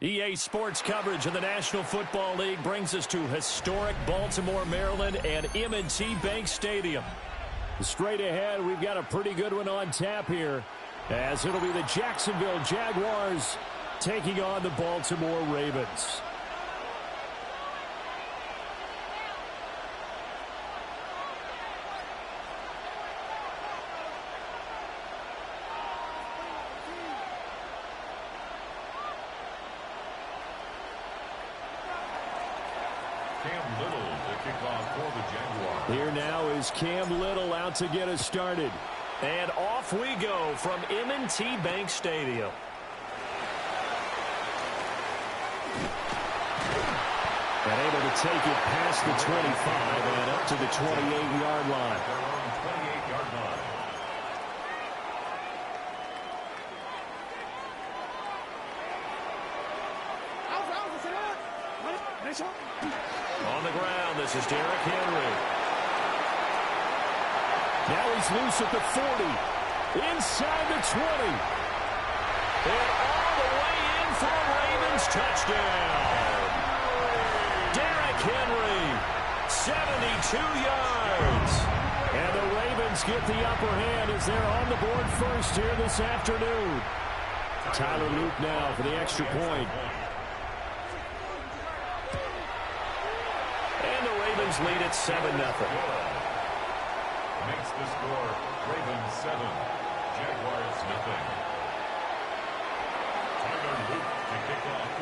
EA Sports coverage of the National Football League brings us to historic Baltimore, Maryland, and M&T Bank Stadium. Straight ahead, we've got a pretty good one on tap here, as it'll be the Jacksonville Jaguars taking on the Baltimore Ravens. Here now is Cam Little out to get us started. And off we go from M&T Bank Stadium. And able to take it past the 25 and up to the 28-yard line. On the ground, this is Derrick Henry. Now he's loose at the 40, inside the 20, and all the way in for a Ravens touchdown. Derrick Henry, 72 yards. And the Ravens get the upper hand as they're on the board first here this afternoon. Tyler Luke now for the extra point. And the Ravens lead at 7-0. Makes the score Ravens 7, Jaguars 0.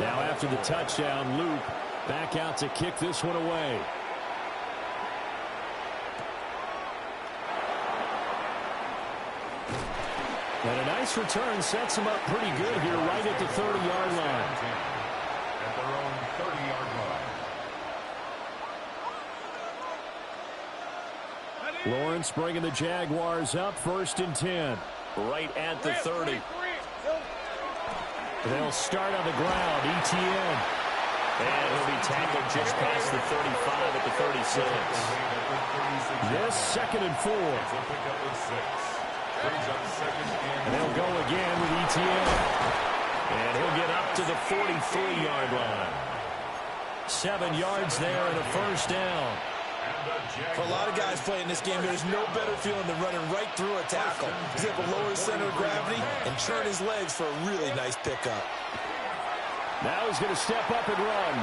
Now after the touchdown, Luke back out to kick this one away. And a nice return sets him up pretty good here right at the 30-yard line. At their own 30-yard line. Lawrence bringing the Jaguars up 1st and 10. Right at the 30. They'll start on the ground. Etienne. And he'll be tackled just past the 35 at the 36. This 2nd and 4. And they'll go again with Etienne. And he'll get up to the 43-yard line. 7 yards there and a first down. For a lot of guys playing this game, there's no better feeling than running right through a tackle. He's able to lower his center of gravity and turn his legs for a really nice pickup. Now he's going to step up and run.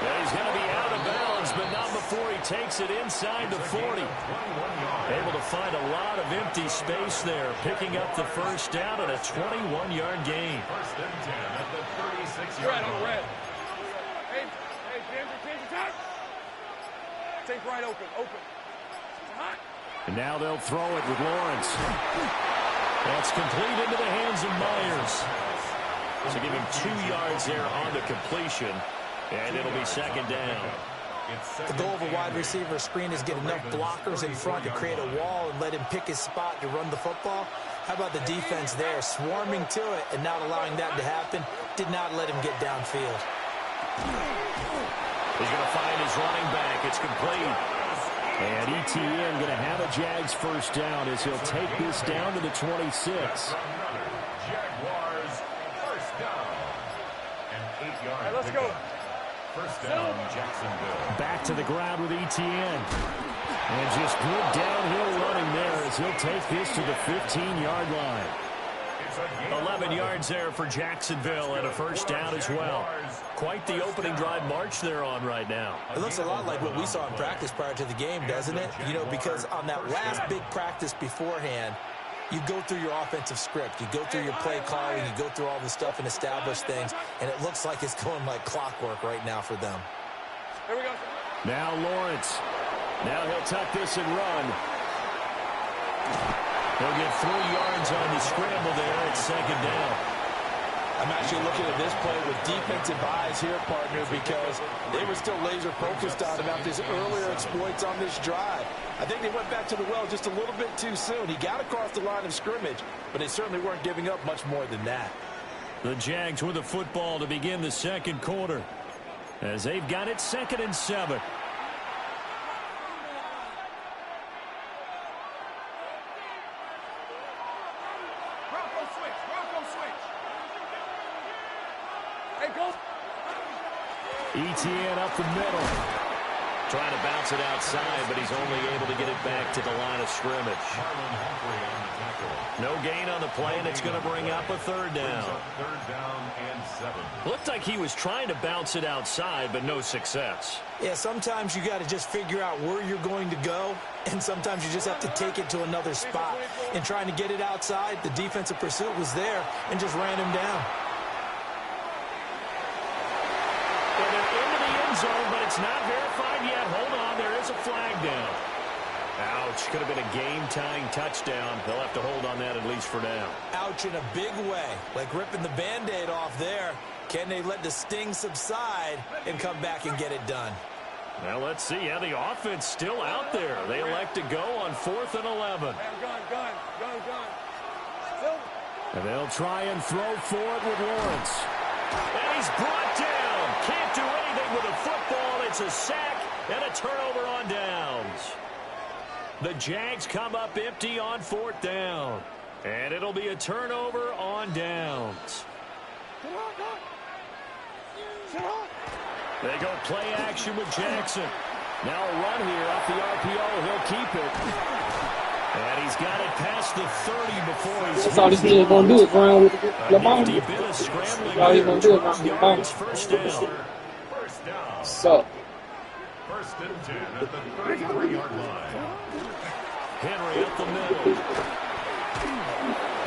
And he's going to be out of bounds, but not before he takes it inside the 40. Able to find a lot of empty space there, picking up the first down and a 21-yard gain. 1st and 10 at the 36-yard line. And now they'll throw it with Lawrence. That's complete into the hands of Myers. So give him 2 yards there on the completion, and it'll be second down. The goal of a wide receiver screen is get enough blockers in front to create a wall and let him pick his spot to run the football. How about the defense there, swarming to it and not allowing that to happen? Did not let him get downfield. He's going to find his running back. It's complete. And ETN going to have a Jags first down as he'll take this down to the 26. Jaguars first down. And 8 yards. Let's go. First down, Jacksonville. Back to the ground with ETN. And just good downhill running there as he'll take this to the 15-yard line. 11 yards there for Jacksonville and a first down as well. Quite the opening drive march they're on right now. It looks a lot like what we saw in practice prior to the game, doesn't it? You know, because on that last big practice beforehand, you go through your offensive script. You go through your play calling. You go through all the stuff and establish things. And it looks like it's going like clockwork right now for them. Here we go. Now Lawrence. Now he'll tuck this and run. He'll get 3 yards on the scramble there at second down. I'm actually looking at this play with defensive eyes here, partner, because they were still laser focused on him after his earlier exploits on this drive. I think they went back to the well just a little bit too soon. He got across the line of scrimmage, but they certainly weren't giving up much more than that. The Jags with the football to begin the second quarter as they've got it 2nd and 7. ETN up the middle. Trying to bounce it outside, but he's only able to get it back to the line of scrimmage. No gain on the play, and it's going to bring up a 3rd down. 3rd down and 7. Looked like he was trying to bounce it outside, but no success. Yeah, sometimes you got to just figure out where you're going to go, and sometimes you just have to take it to another spot. And trying to get it outside, the defensive pursuit was there and just ran him down. And they're into the end zone, but it's not verified yet. Hold on, there is a flag down. Ouch, could have been a game-tying touchdown. They'll have to hold on that at least for now. Ouch in a big way, like ripping the Band-Aid off there. Can they let the sting subside and come back and get it done? Well, let's see. Yeah, the offense still out there. They elect to go on 4th and 11. Gun. And they'll try and throw for it with Lawrence. And he's brought down. Can't do anything with a football. It's a sack and a turnover on downs. The Jags come up empty on 4th down. And it'll be a turnover on downs. They go play action with Jackson. Now a run here off the RPO. He'll keep it. And he's got it past the 30 before he's That's all this nigga gonna do is run with the ball. nifty bit of scrambling. That's all he's gonna do is run with the ball. First down. First down. So, 1st and 10 at the 33-yard line. Henry up the middle.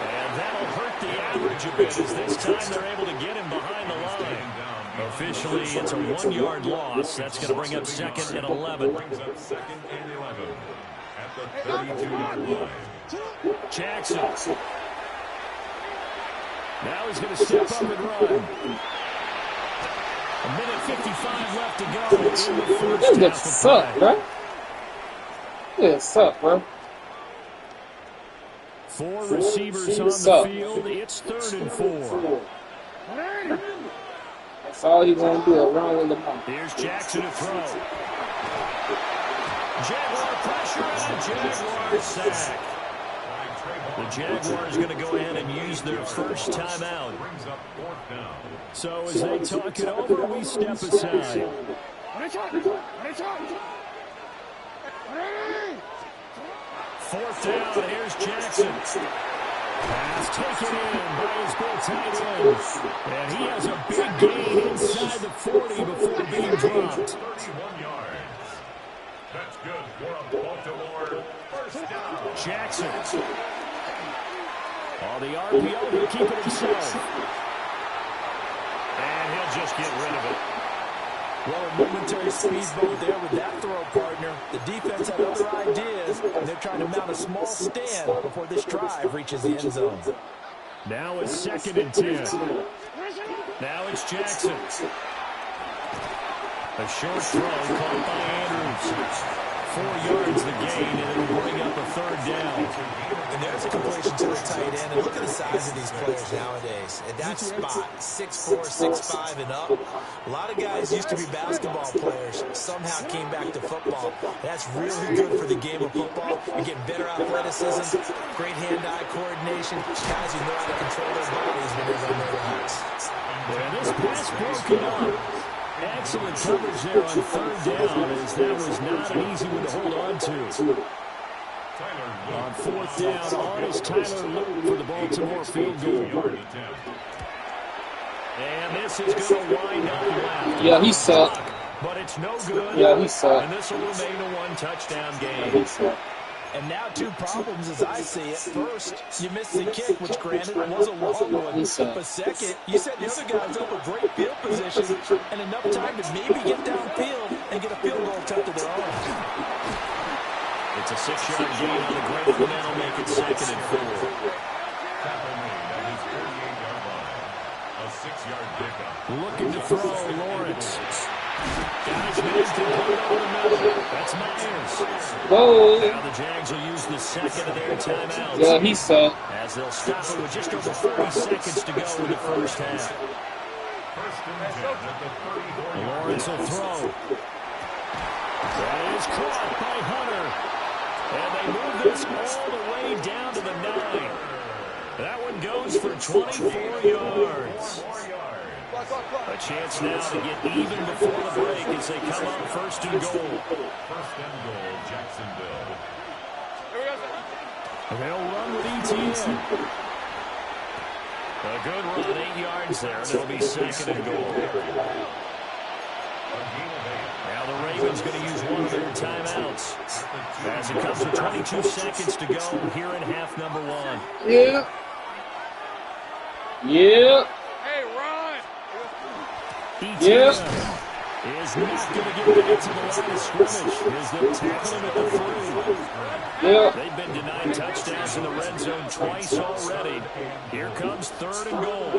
And that'll hurt the average a bit as this time they're able to get him behind the line. Officially, it's a 1-yard loss. That's going to bring up 2nd and 11. Brings up 2nd and 11 at the 32-yard line. Jackson. Now he's going to step up and run. A minute 55 left to go in the first this half bitch of suck, play. bro. This suck, bro. 4 receivers on the suck. field. It's 3rd and 4. That's all he's gonna do is run with the ball. Here's Jackson to throw. Jaguar pressure and a Jaguar sack. The Jaguars going to go ahead and use their first timeout. Brings up 4th down. So as they talk it over, we step aside. 4th down, here's Jackson. Pass taken in by his good tight end. And he has a big gain inside the 40 before being dropped. 31 yards. That's good for a Baltimore first down. Jackson. On the RPO, he'll keep it himself. And he'll just get rid of it. Well, a momentary speedboat there with that throw, partner. The defense had other ideas, and they're trying to mount a small stand before this drive reaches the end zone. Now it's 2nd and 10. Now it's Jackson. A short throw caught by Andrews. 4 yards the gain, and it'll bring up a 3rd down. And there's a completion to the tight end. And look at the size of these players nowadays. At that spot, 6'4", 6'5", and up. A lot of guys used to be basketball players, somehow came back to football. That's really good for the game of football. You're getting better athleticism, great hand-eye coordination. Guys who know how to control their bodies when they're on their routes. And this pass broken up. Excellent coverage there on 3rd down, as that was not an easy one to hold on to. On 4th down, on is Tyler Luke for the Baltimore field goal. And this is going to wind up left. Yeah, he sucked. But it's no good. Yeah, he sucked. And this will remain a 1-touchdown game. He sucked. And now 2 problems as I see it. First, you missed the kick, which granted was a long one. But second, you set the other guys up with great field position and enough time to maybe get downfield and get a field goal attempt of their own. It's a 6-yard gain on the ground, and that'll make it 2nd and 4. A 6-yard pickup. Looking to throw, Lawrence. Got his man to put it over the middle. That's Myers. Whoa. Now the Jags will use the 2nd of their timeouts. Yeah, he sucked. As they'll stop it with just over 40 seconds to go in the first half. 1st and 10 at the 34-yard. Lawrence will throw. That is caught by Hunter. And they move this all the way down to the 9. That one goes for 24 yards. A chance now to get even before the break as they come up 1st and goal. 1st and goal, Jacksonville. They'll run with ETN. A good run, 8 yards there, and it'll be 2nd and goal. Now the Ravens going to use one of their timeouts as it comes with 22 seconds to go here in half number 1. Yeah. Yeah. ETN is not going to get back to the line of scrimmage as they'll tackle him at the 3. Yeah. They've been denied touchdowns in the red zone twice already. Here comes 3rd and goal.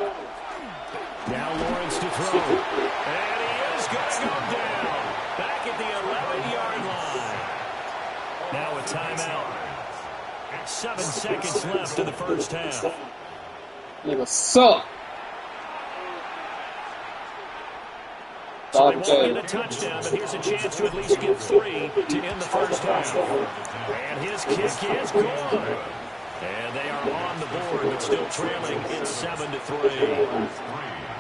Now Lawrence to throw. And he is going to go down. Back at the 11-yard line. Now a timeout. 7 seconds left in the first half. Nigga suck. So they won't get a touchdown, but here's a chance to at least get 3 to end the first half. And his kick is good. And they are on the board, but still trailing. It's 7-3.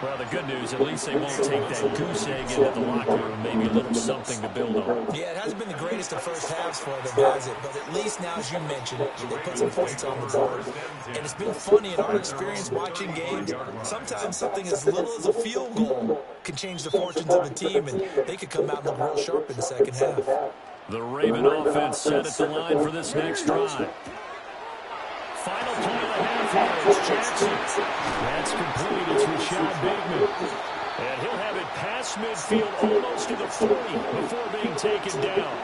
Well, the good news, at least they won't take that goose egg into the locker room. Maybe a little something to build on. Yeah, it hasn't been the greatest of first halves for them, has it? But at least now, as you mentioned, they put some points on the board. And it's been funny in our experience watching games. Sometimes something as little as a field goal can change the fortunes of a team, and they could come out and look real sharp in the second half. The Raven offense set at the line for this next drive. Final play of the half here. It's Jackson. That's complete. It's Rashad Bateman. And he'll have it past midfield almost to the 40 before being taken down.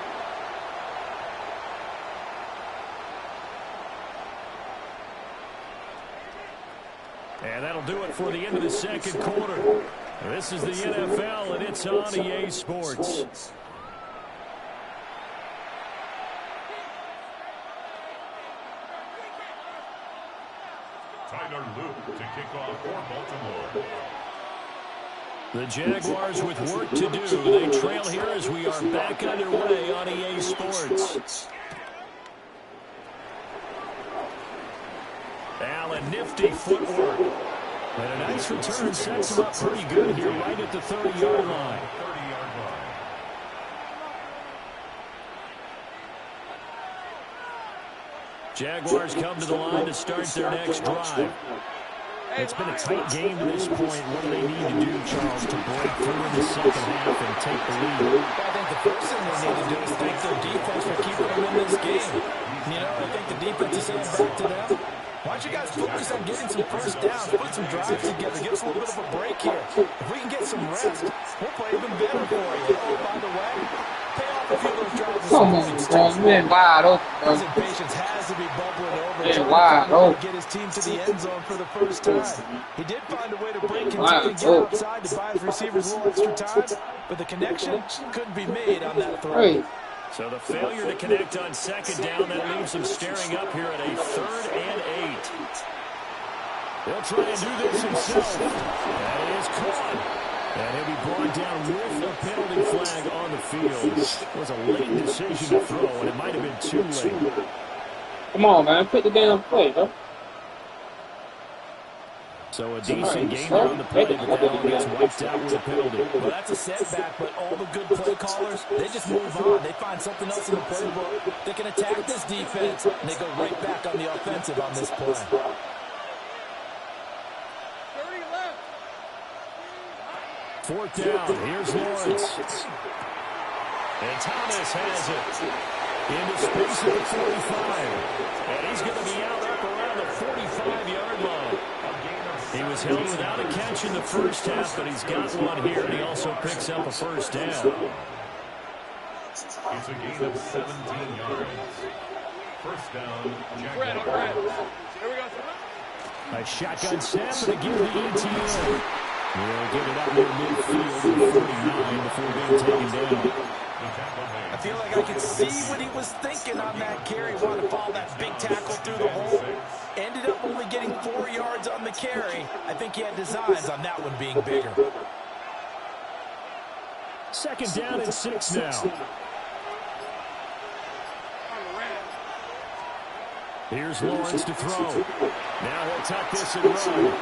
And that'll do it for the end of the second quarter. This is the NFL, and it's on EA Sports. Tyler Luke to kick off for Baltimore. The Jaguars with work to do. They trail here as we are back underway on EA Sports. Allen, nifty footwork. And a nice return sets him up pretty good here right at the 30-yard line. 30-yard line. Jaguars come to the line to start their next drive. It's been a tight game to this point. What do they need to do, Charles, to break through in the second half and take the lead? I think the first thing they need to do is thank their defense for keeping them in this game. You know, I think the defense is saying back to them. Why don't you guys focus on getting some first downs, put some drives together, give us a little bit of a break here. If we can get some rest, we'll play even better for you. Oh, by the way, pay off a few of those drives. Come on, bro. Man, wide open, bro. His impatience has to be bubbling over. Man, wide open. Get his team to the end zone for the first time. He did find a way to break contain Wide and get open. outside to buy his receivers a little extra time, but the connection couldn't be made on that throw. Hey. So the failure to connect on second down, that leaves them staring up here at a 3rd and 8. He'll try and do this himself. That is caught. And he'll be brought down with a penalty flag on the field. It was a late decision to throw, and it might have been too late. Come on, man. Put the damn play, bro. So a decent game on the play, but that one gets wiped out with a penalty. Well, that's a setback, but all the good play callers, they just move on. They find something else in the playbook. They can attack this defense, and they go right back on the offensive on this play. 30 left. 4th down. Here's Lawrence. And Thomas has it. Into space at the 45. And he's going to be out up around the 45-yard line. He was held without a catch in the first half, but he's got one here, and he also picks up a first down. It's a gain of 17 yards. First down, Brad, Jaguars. here we go. A shotgun snap to give the ETN. He'll get it up near midfield at 49 before being taken down. I feel like I could see what he was thinking on that carry. Wanted to follow that big tackle through the hole. Ended up only getting 4 yards on the carry. I think he had designs on that one being bigger. 2nd down and 6 now. Here's Lawrence to throw. Now he'll tuck this and run.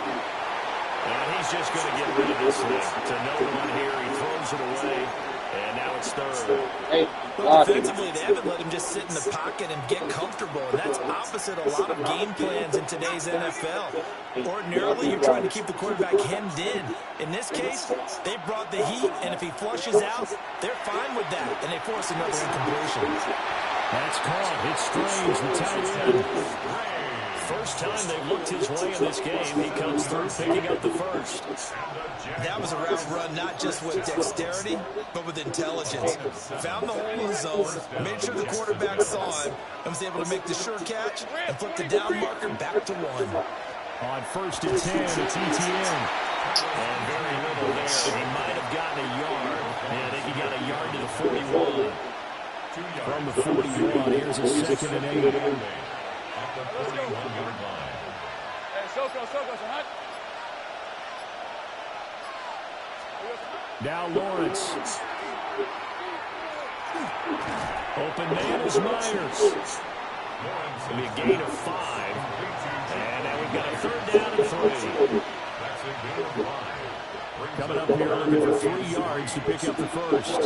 And he's just going to get rid of this thing. To no one here. He throws it away. And now it's 3rd. Hey. Well, defensively, they haven't let him just sit in the pocket and get comfortable. And that's opposite a lot of game plans in today's NFL. Ordinarily, you're trying to keep the quarterback hemmed in. In this case, they brought the heat, and if he flushes out, they're fine with that. And they force another incompletion. That's caught. It's Strange, the tight end. First time they've looked his way in this game. He comes through picking up the first. That was a route run not just with dexterity, but with intelligence. Found the hole in the zone, made sure the quarterback saw him, and was able to make the sure catch and flip the down marker back to 1. On 1st and 10, it's ETN. And very little there. He might have gotten a yard. Yeah, I think he got a yard to the 41. From the 41, here's a 2nd and 8. At the 41-yard line. Hey, Soko, hot. Now Lawrence. Open man is Myers. It'll be a gain of 5. And now we've got a 3rd down and 3. That's a gain of 5. Coming up here looking for 3 yards to pick up the first.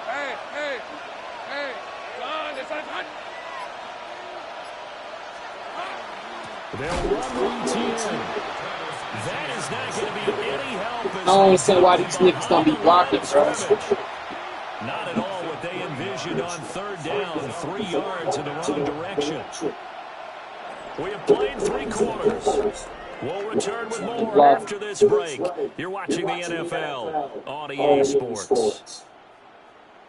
Hey. Come on, this one's hot. They'll run the ETN. That is not going to be any help. I don't understand why these niggas don't be blocking, bro. Not at all what they envisioned on 3rd down. 3 yards in the wrong direction. We have played 3 quarters. We'll return with more after this break. You're watching the NFL on EA Sports.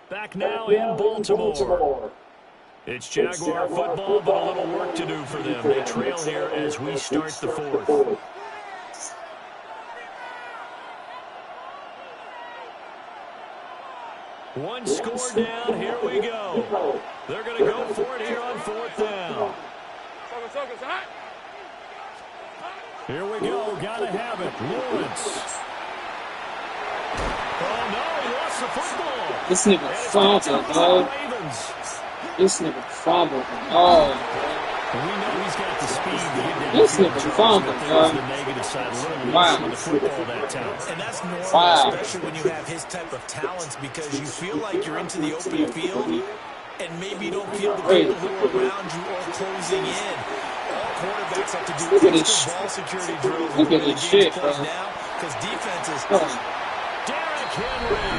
Back now in Baltimore. It's Jaguar football, but a little work to do for them. They trail here as we start the 4th. One score down, here we go. They're going to go for it here on 4th down. Soko, hot. Here we go, gotta have it. Lawrence. Oh no, he lost the football. This nigga fumbled, bro. This nigga fumbled. Oh, And we know he's got the speed to get down. this nigga fumbled, bro. The negative side, a little Wow. loose with the football that time. And that's normal, Wow. especially when you have his type of talents, because you feel like you're into the open field, and maybe you don't feel the people who are around you all closing in. All quarterbacks have to do Look at this extra ball security drills. Look at this shit, bro. Now, because defenses. Derrick Henry,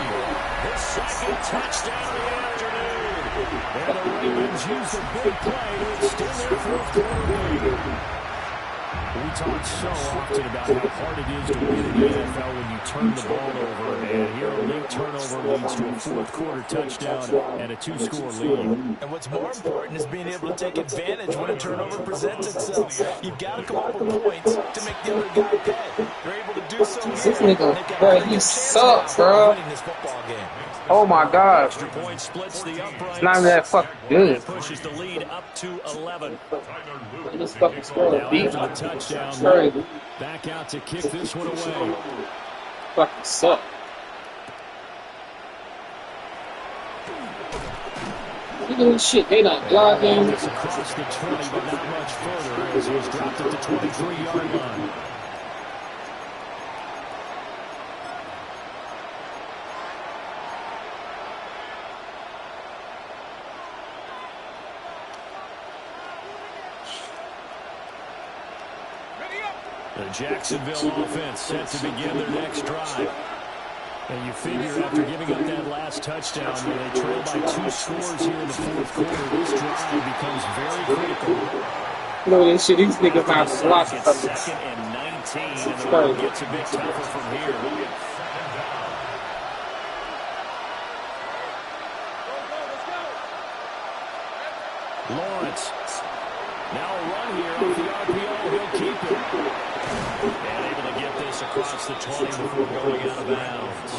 his 2nd touchdown of the afternoon. And the Ravens use the big play to extend their 4th quarter lead. We talk so often about how hard it is to win in the NFL when you turn the ball over. And here a late turnover leads to a fourth-quarter touchdown and a two-score lead. And what's more important is being able to take advantage when a turnover presents itself. You've got to come up with points to make the other guy pay. They're able to do so This here. nigga, bro, he sucks, bro. Oh my God. Extra point splits the uprights. It's not even that fucking good. That pushes the lead up to 11. This fucking score Now beat. after the touchdown, Crazy. back out to kick this one away. Fucking suck. Look at this shit. They not blocking. It's across the 20, but not much further as he's dropped at the 23-yard line. The Jacksonville offense set to begin their next drive. And you figure after giving up that last touchdown, they trail by 2 scores here in the fourth quarter. This drive becomes very critical. Look at this shit. These niggas not blocking. It's 2nd and 19, and the road gets a bit tougher from here. Lawrence. Now a run here off the RPO. He'll keep it. And able to get this across the 20 before going out of bounds.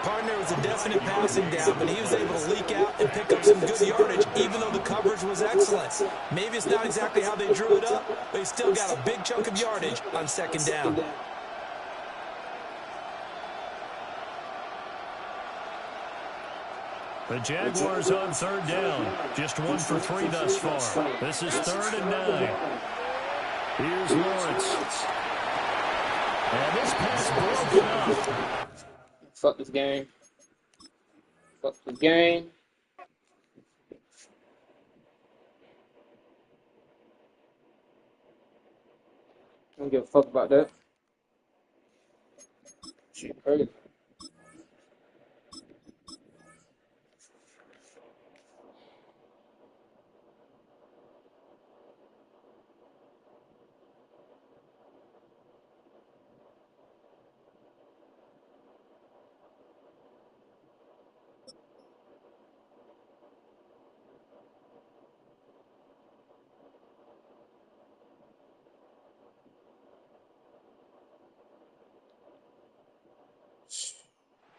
Partner was a definite passing down, but he was able to leak out and pick up some good yardage, even though the coverage was excellent. Maybe it's not exactly how they drew it up, but he still got a big chunk of yardage on 2nd down. The Jaguars on 3rd down. Just 1 for 3 thus far. This is 3rd and 9. Here's Lawrence. And this pass broken up. Fuck this game. Fuck this game. I don't give a fuck about that. Shit crazy.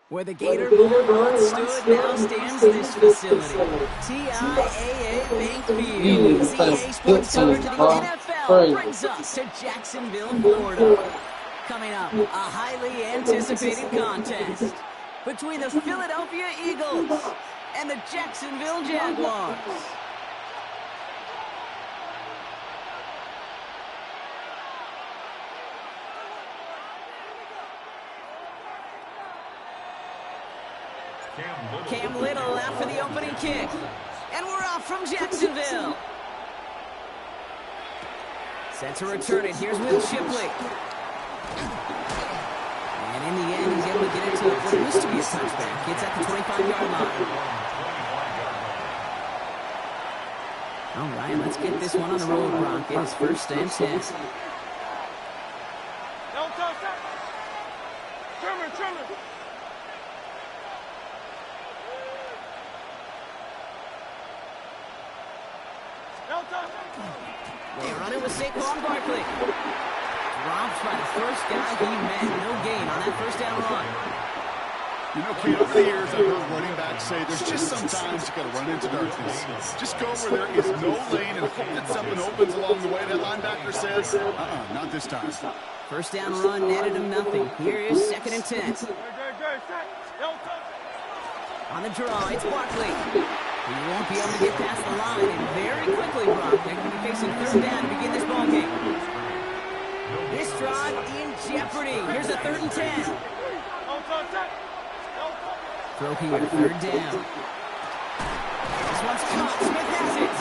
Where the Gator Bowl stood, now stands this facility. TIAA Bank Field. CAA Sports coverage of the NFL brings us to Jacksonville, Florida. Coming up, a highly anticipated contest between the Philadelphia Eagles and the Jacksonville Jaguars. Cam Little out for the opening kick. And we're off from Jacksonville. Set to return it. Here's Will Shipley. And in the end, he's able to get it to what used to be a touchback. It's at the 25-yard line. All right, let's get this one on the road, Broncos. 1st and 10. Trimmer. They run it with Saquon Barkley. Dropped by the first guy he met. No gain on that 1st down run. You know, Kate, over the years, I've heard running backs say there's just sometimes you got to run into darkness. Just go where there is no lane and hope that something opens along the way. That linebacker says, not this time. 1st down run netted him nothing. Here is 2nd and 10. On the draw, it's Barkley. He won't be able to get past the line, and very quickly, Brock, they're going to be facing 3rd down to begin this ballgame. This drive in jeopardy. Here's a 3rd and 10. Throw here, 3rd down. This one's caught. Smith has it.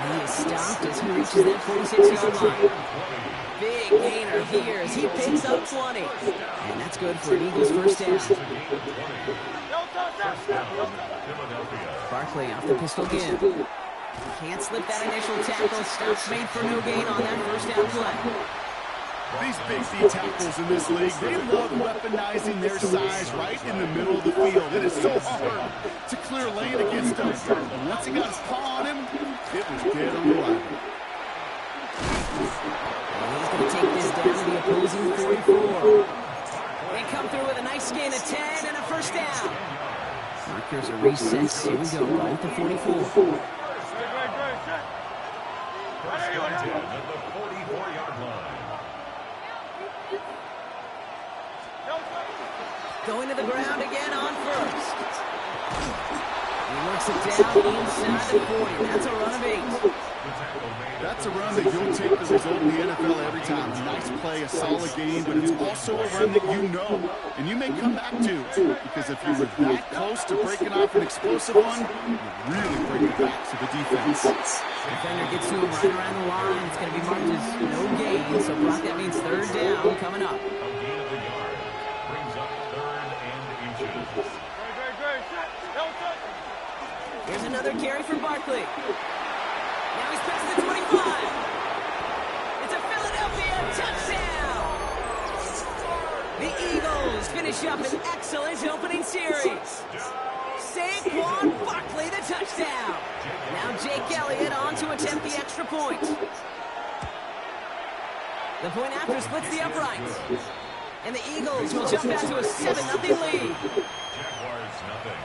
And he is stopped as he reaches that 46-yard line. Big gainer here as he picks up 20. And that's good for an Eagles 1st down. Philadelphia. Barkley off the pistol again. Can't slip that initial tackle. Stops made for no gain on that first down play. These big D tackles in this league, they love weaponizing their size right in the middle of the field. It is so hard to clear lane against them. And once he got his paw on him, it was dead on the line. And he's going to take this down to the opposing 44. They come through with a nice gain of 10 and a first down. Markers are recessed. Here we go. Ball at the 44. First and 10 at the 44-yard line. Going to the ground again on first. He works it down inside the 40. That's a run of 8. That's a run that you'll take the result in the NFL every time. Nice play, a solid game, but it's also a run that you know and you may come back to, because if you were that close to breaking off an explosive one, you really bring the backs of the defense. Defender gets to him right around the line. It's going to be marked as no gain, so Brock, that means third down coming up. A gain of the yard brings up 3rd and inches. Here's another carry for Barkley. Now he's past the 25. It's a Philadelphia touchdown. The Eagles finish up an excellent opening series. Saquon Barkley, the touchdown. Now Jake Elliott on to attempt the extra point. The point after splits the uprights. And the Eagles will jump out to a 7-0 lead. Jaguars nothing.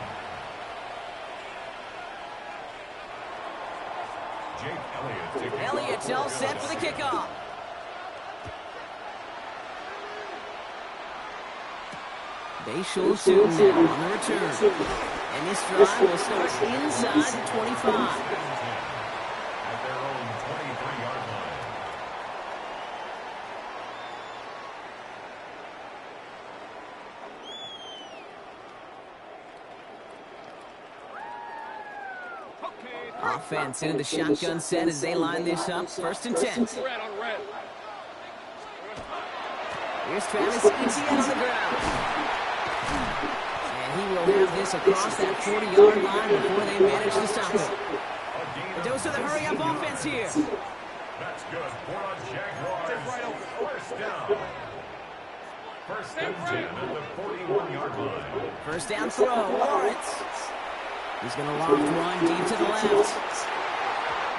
Elliott's all set for the kickoff. They show soon now on the return. And this drive will start inside the 25. At their own 23-yard line. Offense into the shotgun set as they line this up. 1st and 10. Here's Travis Etienne on the ground. And he will have this across that 40-yard line before they manage to stop it. A dose of the hurry-up offense here. That's good for a Jaguars. First down. 1st and 10 at the 41-yard line. First down throw, Lawrence. He's going to loft one deep to the left.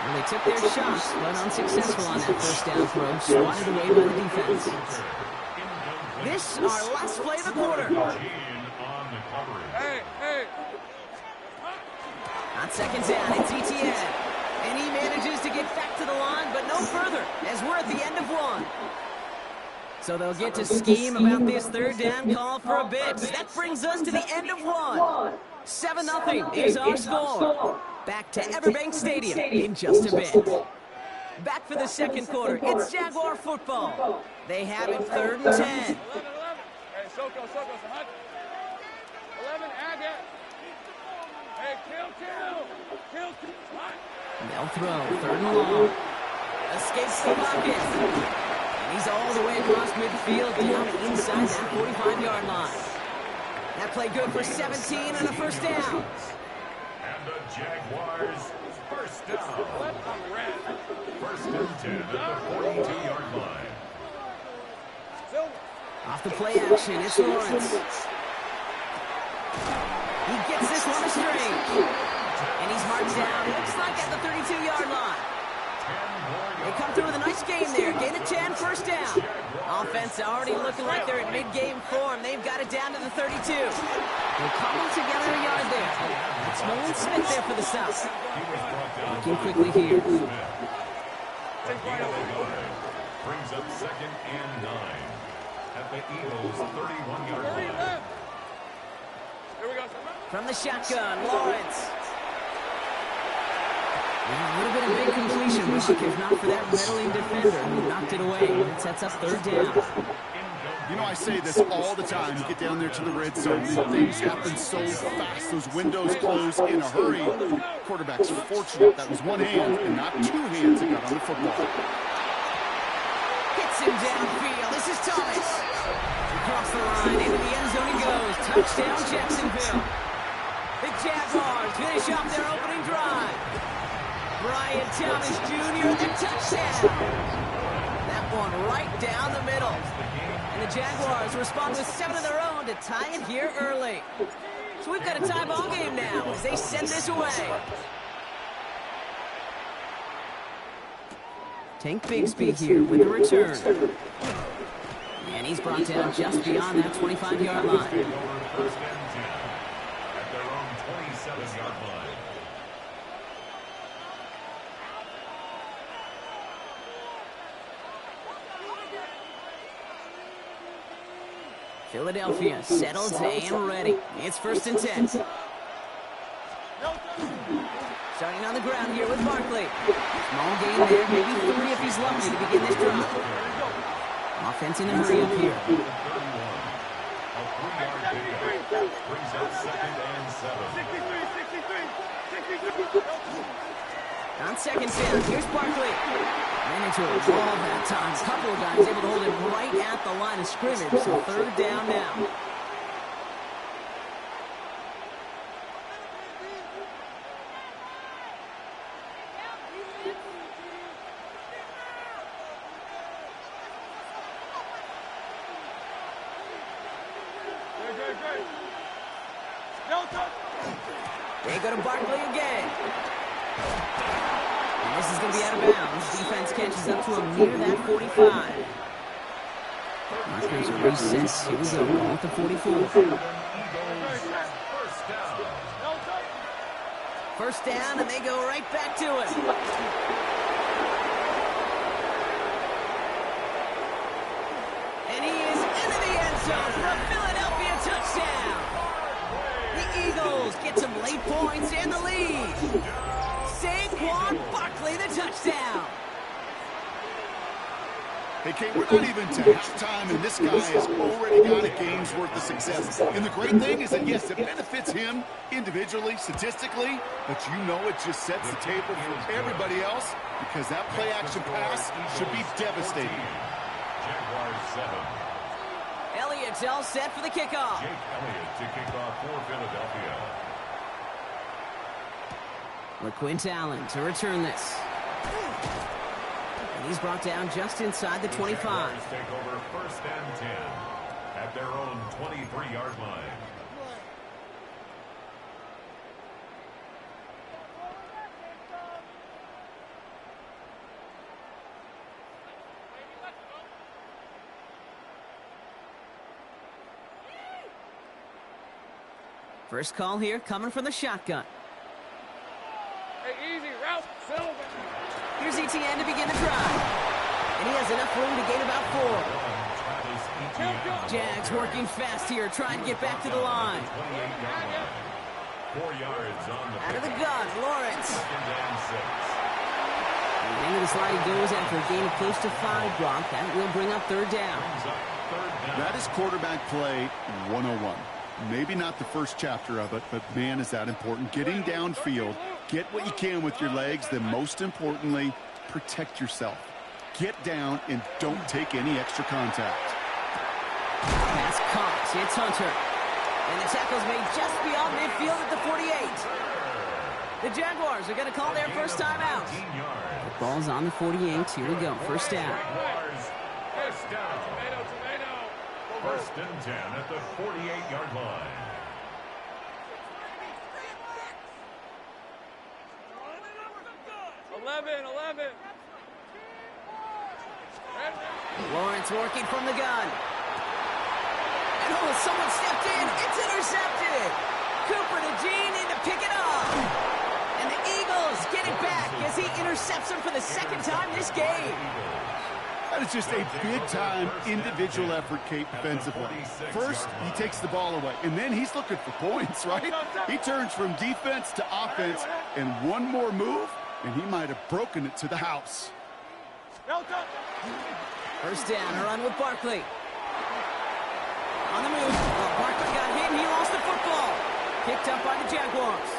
And they took their shots, but unsuccessful on that first down throw. Swatted away by the defense. This our last play of the quarter. On 2nd down, it's Etienne. And he manages to get back to the line, but no further, as we're at the end of 1. So they'll get to scheme about this 3rd down call for a bit. That brings us to the end of 1. 7-0 is our score. Back to Everbank Stadium in just a bit. Back for the 2nd quarter. It's Jaguar football. They have it 3rd and 10. 11. Hey, Soko, 11, add that. Hey, kill. They'll throw, 3rd and long. Escapes the pocket. And he's all the way across midfield down inside that 45-yard line. That play good for 17 and a first down. And the Jaguars, first down. 1st and 10 at the 42-yard line. Off the play action, it's Lawrence. He gets this one astray. And he's marked down, looks like at the 32-yard line. They come through with a nice gain there. Gain of 10, first down. Offense already looking like they're in mid-game form. They've got it down to the 32. They're coming together a yard there. It's Nolan Smith there for the South. Looking quickly here. Brings up 2nd and 9 at the Eagles' 31-yard line. From the shotgun, Lawrence. A little bit of big completion, Brock, if not for that meddling defender who knocked it away. It sets up 3rd down. You know, I say this all the time. You get down there to the red zone, things happen so fast. Those windows close in a hurry. Quarterback's fortunate that was one hand and not 2 hands that got on the football. Hits him downfield. This is Thomas. Across the line, into the end zone he goes. Touchdown, Jacksonville. The Jaguars finish off their opening drive. Brian Thomas Jr., the touchdown. That one right down the middle. And the Jaguars respond with 7 of their own to tie it here early. So we've got a tie ball game now as they send this away. Tank Bigsby here with the return. And he's brought down just beyond that 25-yard line. Take over 1st and 10 at their own 27-yard line. Philadelphia settled and ready. It's 1st and 10. Starting on the ground here with Barkley. Small gain there, maybe 3 if he's lucky to begin this drive. Offense in a hurry up here. A 3-yard pickup brings up 2nd and 7. On 2nd down, here's Barkley. Ran into a wall that time. A couple of guys able to hold him right at the line of scrimmage. So 3rd down now. They go to Barkley again. And this is going to be out of bounds. Defense catches up to him near that 45. Markers are recessed. Here we go with the 44. First down, and they go right back to it. And he is into the end zone for a Philadelphia touchdown. The Eagles get some late points and the lead. Saquon Barkley, the touchdown. Hey, Kate, we're not even to halftime, and this guy has already got a game's worth of success. And the great thing is that, yes, it benefits him individually, statistically, but you know it just sets the table for everybody else because that play-action pass should be devastating. Jaguars 7. Elliott's all set for the kickoff. Jake Elliott to kick off for Philadelphia. LaQuint Allen to return this. And he's brought down just inside the 25. Jaguars take over 1st and 10 at their own 23-yard line. First call here coming from the shotgun. Hey, easy, Ralph Silver. Here's ETN to begin the drive. And he has enough room to gain about 4. Jags working fast here, trying to get back to the line. 28-yard line. 4 yards on the Out of the gun, Lawrence. 2nd and 6. And into the slide he goes after a gain of close to 5 block. That will bring up 3rd down. That is quarterback play 101. Maybe not the first chapter of it, but man, is that important. Getting downfield, get what you can with your legs, then most importantly, protect yourself. Get down and don't take any extra contact. Pass caught. It's Hunter. And the tackle's made just beyond midfield at the 48. The Jaguars are going to call their first timeout. The ball's on the 48. Here we go. First down. First down. 1st and 10 at the 48-yard line. Lawrence working from the gun. And someone stepped in. It's intercepted. Cooper to Jean in to pick it up. And the Eagles get it back as he intercepts him for the 2nd time this game. That is just a big-time individual effort, Kate, defensively. First, he takes the ball away, and then he's looking for points, right? He turns from defense to offense, and one more move, and he might have broken it to the house. First down, a run with Barkley. On the move. Barkley got hit, and he lost the football. Picked up by the Jaguars.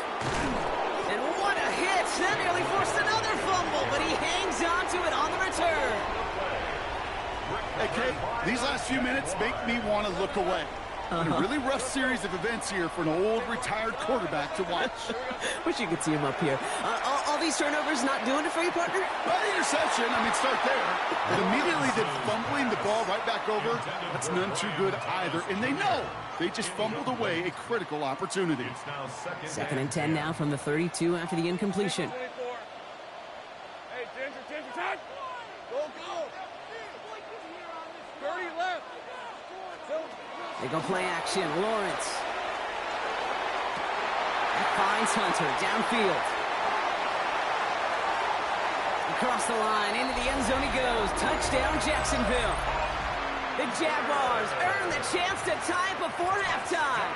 And what a hit! That nearly forced another fumble, but he hangs on to it on the return. Hey, Kate, these last few minutes make me want to look away. A really rough series of events here for an old retired quarterback to watch. Wish you could see him up here. all these turnovers not doing it for you, partner? Well, the interception, I mean, start there. But immediately they're fumbling the ball right back over. That's none too good either. And they know they just fumbled away a critical opportunity. Second and 10 now from the 32 after the incompletion. Hey, Ginger, touch! Go! 30 left! They go play action. Lawrence. Finds Hunter downfield. Across the line, into the end zone he goes. Touchdown, Jacksonville. The Jaguars earn the chance to tie before halftime.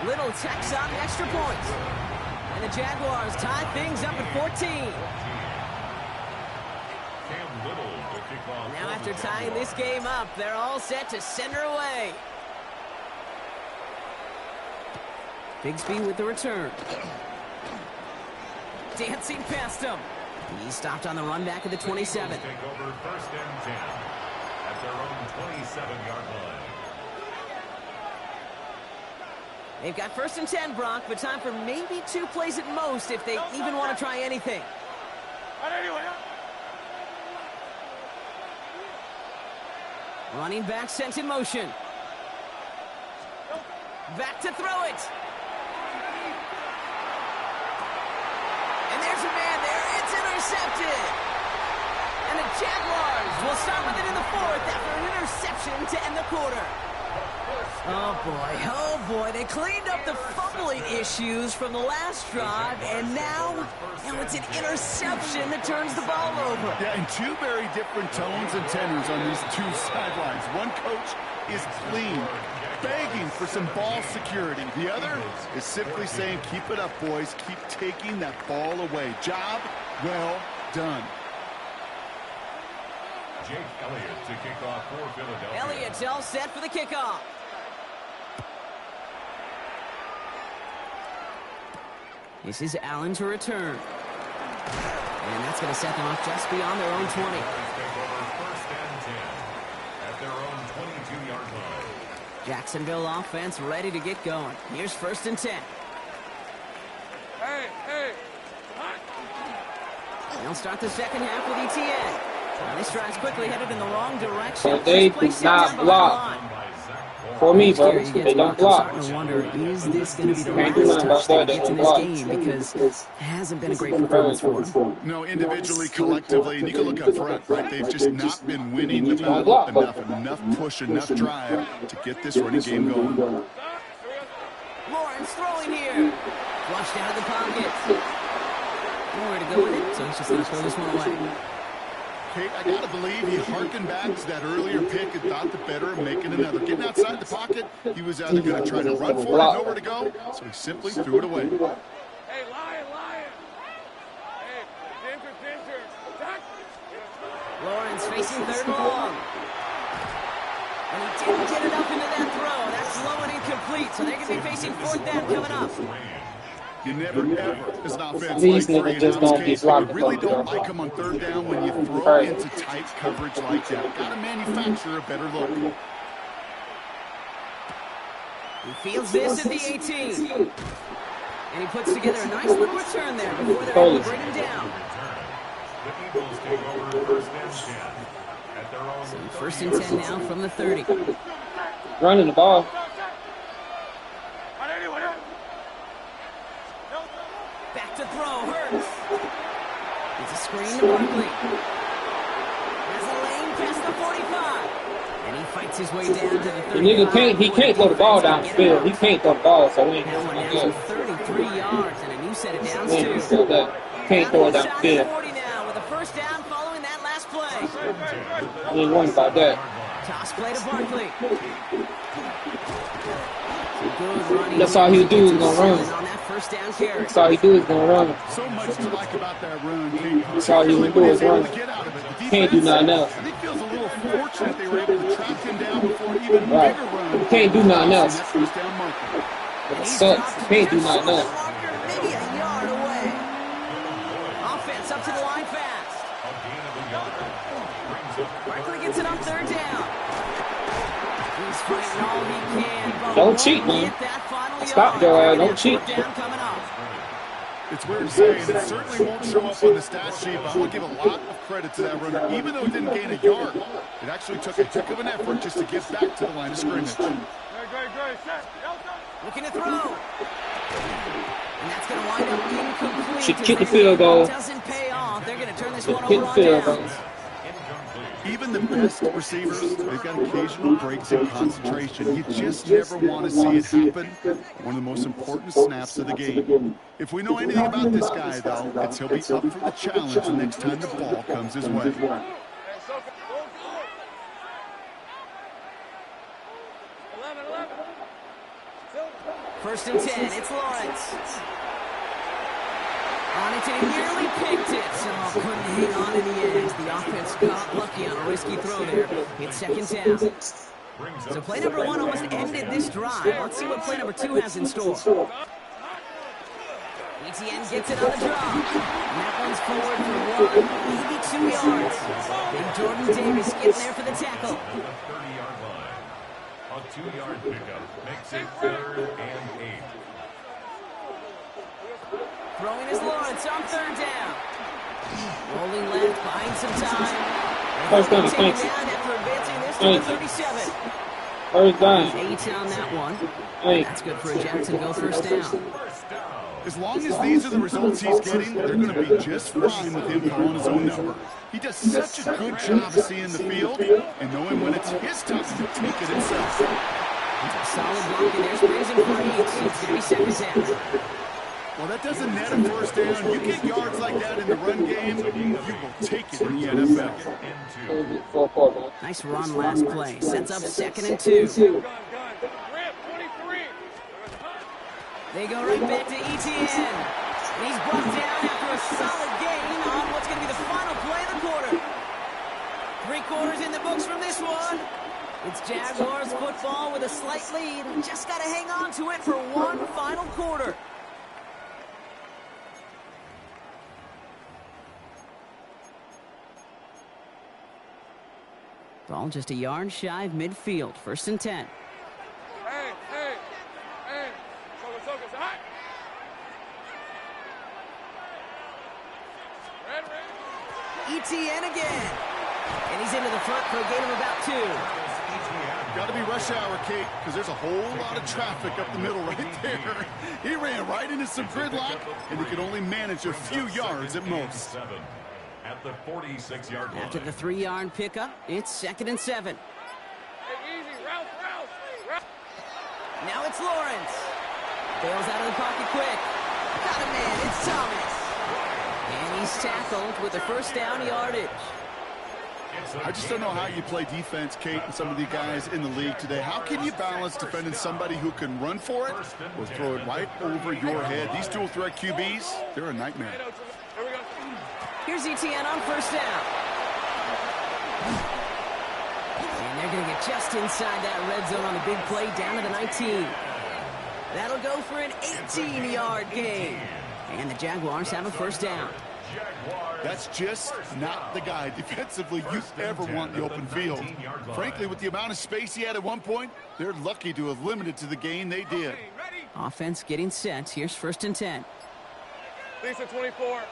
Little tacks on the extra point. And the Jaguars tie things up at 14. Now after tying this game up, they're all set to send her away. Bigsby with the return. Dancing past him. He's stopped on the run back at the 27. Take over first and 10 at their own 27-yard line. They've got first and 10, Brock, but time for maybe 2 plays at most if they even want to try anything. Running back sent in motion. Back to throw it. And there's a man there. It's intercepted. And the Jaguars will start with it in the 4th after an interception to end the quarter. Oh boy, they cleaned up the fumbling issues from the last drive, and now it's an interception that turns the ball over. Yeah, and 2 very different tones and tenors on these 2 sidelines. One coach is pleading, begging for some ball security. The other is simply saying, keep it up, boys. Keep taking that ball away. Job well done. Jake Elliott to kick off for Philadelphia. Elliott's all set for the kickoff. This is Allen to return. And that's going to set them off just beyond their own 20. Take over first and 10 at their own 22-yard line. Jacksonville offense ready to get going. Here's first and 10. Hey! They'll start the second half with ETN. Now this drive's quickly headed in the wrong direction. But they do not block. For me, bro, they don't block. I'm starting to wonder, is this going to be the last touchdown he gets in this game? Because it hasn't been a great performance for him. No, individually, collectively, and you can look up front, right? They've just not been winning the battle enough push, enough drive to get this running game going. Lawrence throwing here. Flushed out of the pocket. Nowhere to go with it, so he's just going to throw this one away. Kate, I got to believe he harkened back to that earlier pick and thought the better of making another. Getting outside the pocket, he was either going to try to run for it, nowhere to go, so he simply threw it away. Hey, Lion! Hey, Ginger! Attack! Lawrence facing third and long. And he didn't get it up into that throw. That's low and incomplete, so they're going to be facing 4th down coming up. You never, ever, as an offense, These like niggas just don't be blocking. you really don't like them on 3rd down when you throw into tight coverage like that. Got to manufacture a better look. He fields this at the 18. And he puts together a nice little return there before they're able to bring him down. The Eagles take over first and 10 at their own. So first and 10 now from the 30. Running the ball. Back to throw, Hurts. It's a screen to Barkley. There's a lane past the 45. And he fights his way down to the 35. The nigga can't throw the ball down the field. He can't throw the ball, so we ain't That one down to 33 yards and a new set of downs he too. can't throw it down the field. 40 now with a first down following that last play. We ain't worried about that. Toss play to Barkley. Good running. That's all he'll do is gonna run. On that first down carry. That's all he do is gonna run. So much to like about that run, Kate. That's all he can do is run. Can't do nothing else. I think feels a little fortunate they were able to track him down before an even bigger run. Can't do nothing else. That first down marker. It sucks. Can't do nothing else. Maybe a yard away. Offense up to the line fast. Barkley gets it on 3rd down. He's fighting all he can. Don't cheat, man. Stop your ass. Don't cheat. Down coming up. It's weird to say, and it certainly won't show up on the stat sheet, but I'm going to give a lot of credit to that runner. Even though it didn't gain a yard, it actually took a heck of an effort just to get back to the line of scrimmage. Looking to throw. And that's going to wind up incomplete. Should kick the field goal. Doesn't pay off. They're going to turn this one over on downs. Even the best receivers, they've got occasional breaks in concentration. You just never want to see it happen. One of the most important snaps of the game. If we know anything about this guy, though, it's he'll be up for the challenge the next time the ball comes his way. First and 10, it's Lawrence. On it, and he nearly picked it. So couldn't hang on in the end. The offense got lucky on a risky throw there. It's second down. So play number 1 almost ended this drive. Let's see what play number 2 has in store. ETN gets it on the drop. And that one's forward for 1, maybe 2 yards. Big Jordan Davis getting there for the tackle. A 2-yard pickup makes it 3rd and 8. Throwing is Lawrence on 3rd down. Rolling left, buying some time. First down, Taking thanks. down after advancing this to the 37. First down. 8 on that one. Hey. That's good for a Jacksonville first down. As long as these are the results he's getting, they're going to be just fine with him calling his own number. He does such a good job of seeing the field and knowing when it's his time to take it himself. Solid block, and there's brings him for 8. It's going to be second down. Well, that doesn't net a first down. You get yards like that in the run game, you will take it in the NFL. Nice run last play. Sets up second and 2. They go right back to ETN. And he's brought down after a solid gain on what's going to be the final play of the quarter. 3 quarters in the books from this one. It's Jaguars football with a slight lead. Just got to hang on to it for one final quarter. Ball just a yard shy of midfield. First and 10. Hey. Focus. Hot. Red. ETN again. And he's into the front for a gain of about 2. Got to be rush hour, Kate, because there's a whole lot of traffic up the middle right there. He ran right into some gridlock, and he could only manage a few yards at most. At the 46-yard line. After the 3-yard pickup, it's second and 7. Hey, easy. Rouse. Now it's Lawrence. Bails out of the pocket quick. Got a man. It's Thomas. And he's tackled with a first down yardage. I just don't know how you play defense, Kate, and some of the guys in the league today. How can you balance defending somebody who can run for it or throw it right over your head? These dual threat QBs, they're a nightmare. Here we go. Here's ETN on first down. And they're going to get just inside that red zone on the big play down to the 19. That'll go for an 18-yard gain. And the Jaguars have a first down. That's just not the guy defensively you ever want in the open field. Frankly, with the amount of space he had at one point, they're lucky to have limited to the gain they did. Offense getting set. Here's first and 10. Lisa 24.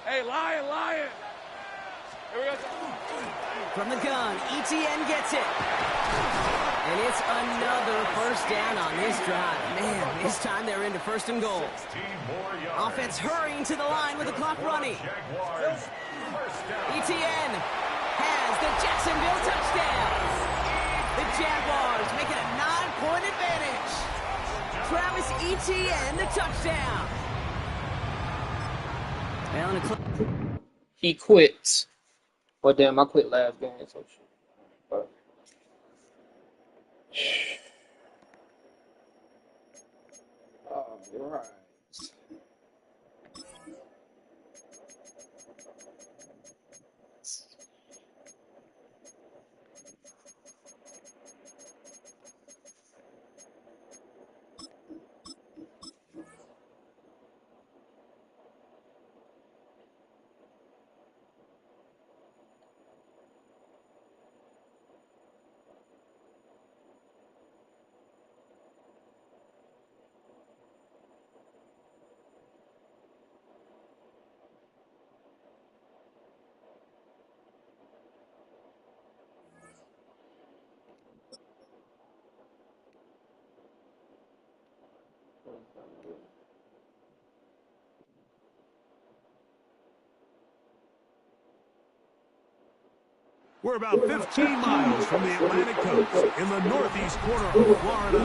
Hey, lion. Here we go. From the gun, ETN gets it. And it's another first down on this drive. Man, this time they're into first and goal. Offense hurrying to the line with the clock running. ETN has the Jacksonville touchdown. The Jaguars make it a 9-point advantage. Travis Etienne, the touchdown. Well, and He quit. Well, damn, I quit last game. So shit. But, all right. We're about 15 miles from the Atlantic coast in the northeast corner of Florida.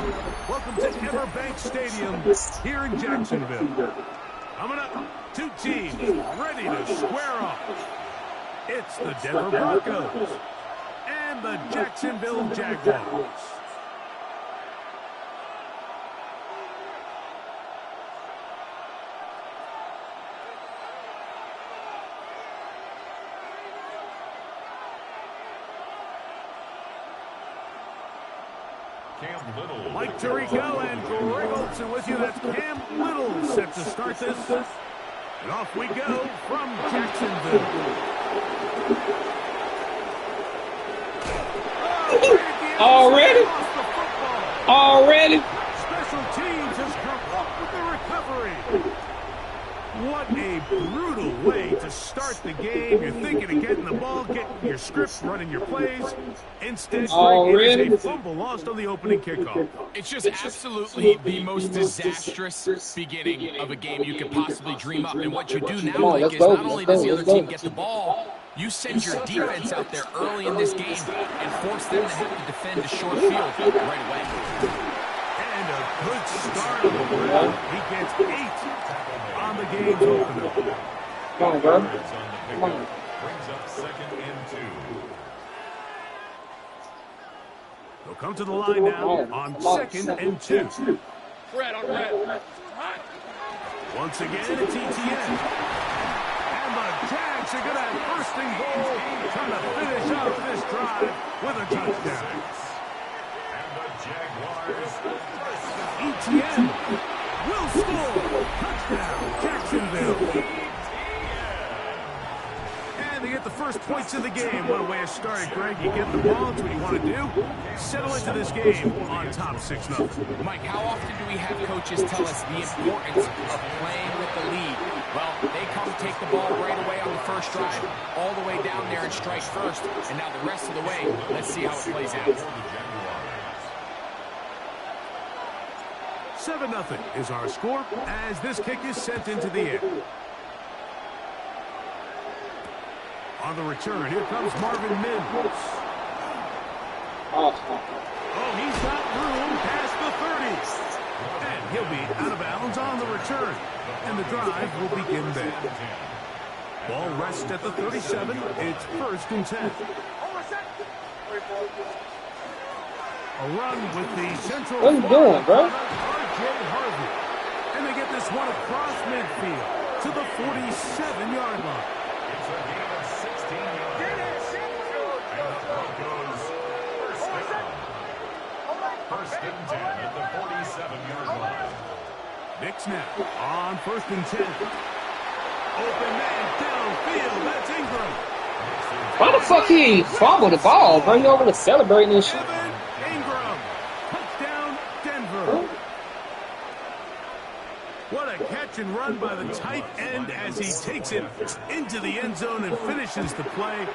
Welcome to Everbank Stadium here in Jacksonville. Coming up, two teams ready to square off. It's the Denver Broncos and the Jacksonville Jaguars. Mike Tirico and Greg Olsen with you. That's Cam Little set to start this. And off we go from Jacksonville. Already? Already? Special teams has come up with the recovery. What a brutal way to start the game. You're thinking of getting the ball, getting your scripts, running your plays. Instead, Greg, it is a fumble lost on the opening kickoff. It's just absolutely the most disastrous beginning of a game you could possibly dream up. And what you do now, Mike, is not only does the other team get the ball, you send your defense out there early in this game and force them to have to defend a short field right away. And a good start on the ground. He gets 8 on the game's opener. Come on, bro. Come on. Brings up 2nd and 2. They'll come to the line now on 2nd and 2. Red on red. Once again, it's ETN. And the Jags are going to have first and goal, trying to finish out this drive with a touchdown. And the Jaguars ETN will score. Touchdown, Jacksonville. And they get the first points of the game. What a way to start it, Greg. You get the ball. That's what you want to do. Settle into this game on top 6-0. Mike, how often do we have coaches tell us the importance of playing with the lead? Well, they come take the ball right away on the first drive, all the way down there and strike first. And now the rest of the way, let's see how it plays out. 7-0 is our score as this kick is sent into the air. On the return, here comes Marvin Mims. Oh, he's got room past the 30. And he'll be out of bounds on the return. And the drive will begin there. Ball rests at the 37. It's 1st and 10. A run with the central. What are you doing, bro? R.J. Harvey. And they get this one across midfield to the 47-yard line. It's a game of 16 yards. And the Broncos first and 10 at the 47-yard line. Nick snap on 1st and 10. Open man downfield. That's Ingram. Why the fuck he fumbled the ball, bro? You over there celebrating this shit? Evan Ingram. Touchdown, Denver. What a catch and run by the tight end as he takes it into the end zone and finishes the play.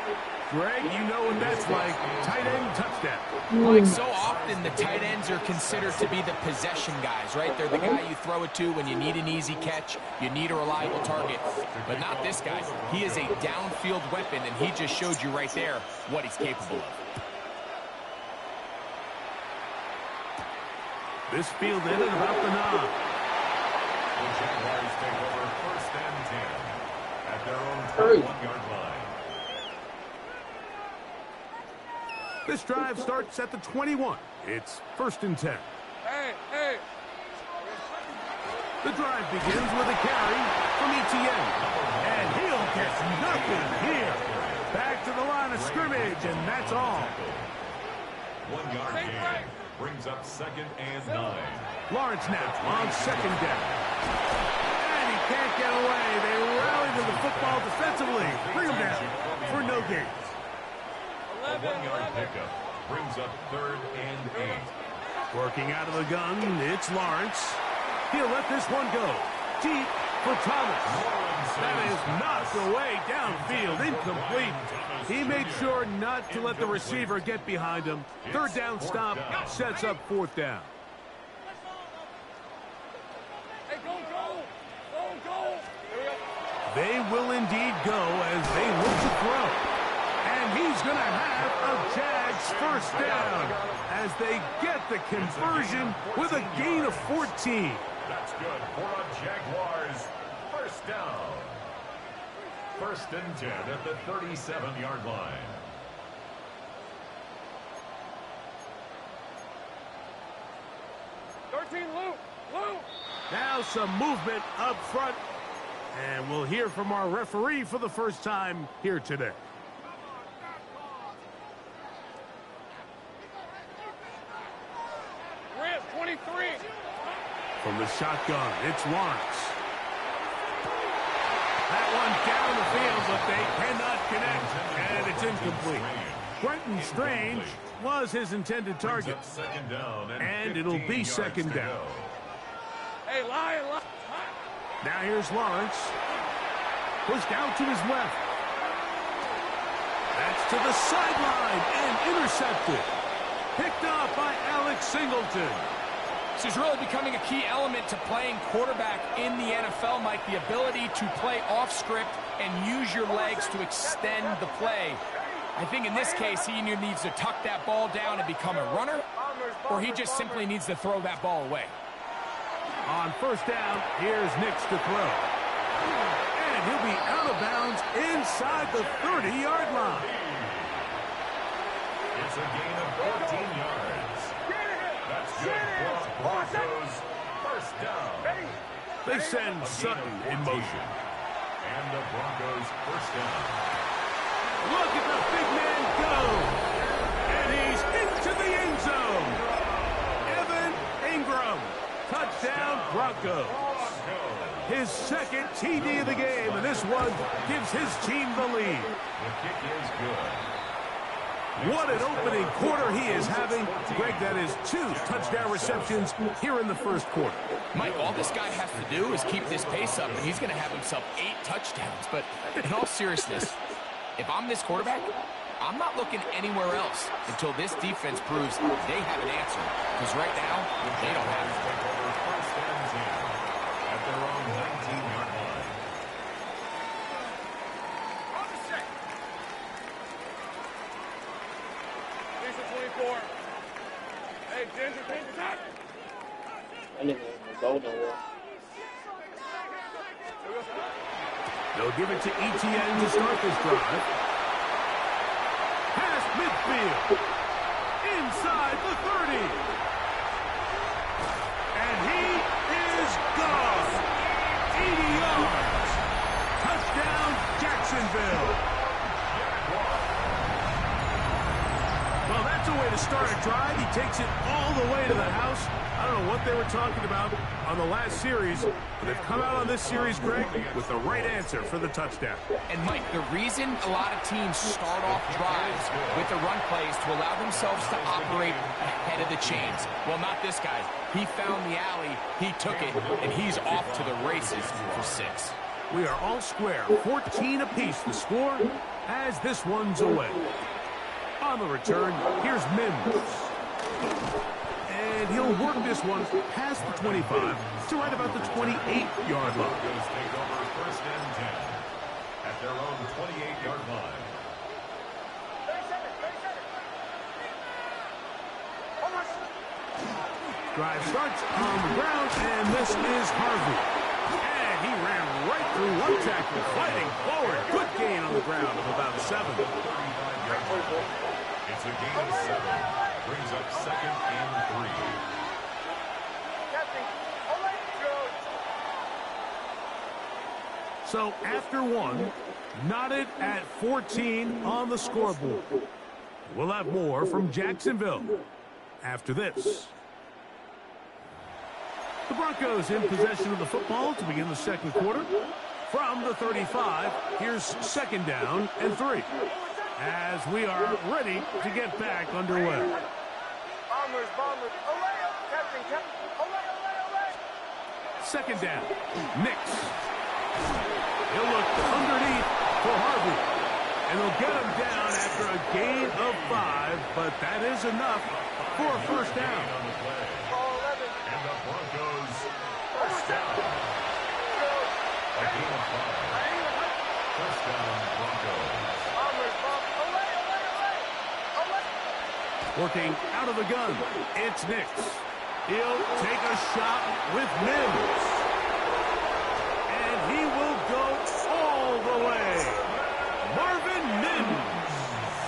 Greg, you know what that's like. Tight end touchdown. Like so often, the tight ends are considered to be the possession guys, right? They're the guy you throw it to when you need an easy catch, you need a reliable target. But not this guy. He is a downfield weapon, and he just showed you right there what he's capable of. This field in at about the 9. The Jaguars take over 1st and 10 at their own 21-yard line. This drive starts at the 21. It's 1st and 10. Hey. The drive begins with a carry from ETN. And he'll get nothing here. Back to the line of scrimmage, and that's all. 1-yard gain brings up 2nd and 9. Lawrence now on 2nd down. And he can't get away. They rally to the football defensively. Bring him down for no gain. A 1-yard pickup brings up 3rd and 8. Working out of the gun, it's Lawrence. He'll let this one go. Deep for Thomas. That is knocked away downfield, incomplete. He made sure not to let the receiver get behind him. 3rd down stop sets up 4th down. Hey, go. They will indeed go as they look to throw. And he's he's going to have a Jags first down as they get the conversion with a gain of 14. That's good for a Jaguars first down. 1st and 10 at the 37-yard line. Now some movement up front, and we'll hear from our referee for the first time here today. Rams 23. From the shotgun, it's Lawrence. That one down the field, but they cannot connect, and it's incomplete. Brenton Strange was his intended target, and it'll be 2nd down. Hey, Lion. Now here's Lawrence. Pushed out to his left. That's to the sideline and intercepted. Picked up by Alex Singleton. This is really becoming a key element to playing quarterback in the NFL, Mike, the ability to play off script and use your legs to extend the play. I think in this case, he either needs to tuck that ball down and become a runner, or he just simply needs to throw that ball away. On 1st down, here's Nix to throw. And he'll be out of bounds inside the 30-yard line. It's a gain of 14 yards. That's good for Broncos first down. They send Sutton in motion. And the Broncos first down. Look at the big man go. And he's into the end zone. Evan Ingram. Touchdown, Broncos. His 2nd TD of the game, and this one gives his team the lead. The kick is good. What an opening quarter he is having. Greg, that is 2 touchdown receptions here in the 1st quarter. Mike, all this guy has to do is keep this pace up, and he's going to have himself 8 touchdowns. But in all seriousness, if I'm this quarterback, I'm not looking anywhere else until this defense proves they have an answer. Because right now, they don't have it. First and 10 at their own 19-yard line. Hey, Ginger, top. I didn't even go nowhere. They'll give it to Etienne to start this drive. Past midfield. Inside the 30. And he is gone. 80 yards. Touchdown, Jacksonville. Well, that's a way to start a drive. He takes it all the way to the house. I don't know what they were talking about on the last series, but they've come out on this series, Greg, with the right answer for the touchdown. And, Mike, the reason a lot of teams start off drives with the run plays to allow themselves to operate ahead of the chains. Well, not this guy. He found the alley, he took it, and he's off to the races for 6. We are all square. 14 apiece the score as this one's away. On the return, here's Mims. And he'll work this one past the 25 to right about the 28-yard line. Broncos take over first and 10 at their own 28-yard line. Drive starts on the ground, and this is Harvey. And he ran right through one tackle, fighting forward. Good gain on the ground of about 7. It's a gain of 7. Brings up 2nd and 3. So after one, knotted at 14 on the scoreboard. We'll have more from Jacksonville after this. The Broncos in possession of the football to begin the 2nd quarter. From the 35, here's 2nd down and 3. As we are ready to get back underway. Bombers. 2nd down. Nix. He'll look underneath for Harvey. And they'll get him down after a gain of 5, but that is enough for a first down. And the Broncos first down. A gain of 5. First down, Broncos. Working out of the gun, it's Nix. He'll take a shot with Mims. And he will go all the way. Marvin Mims.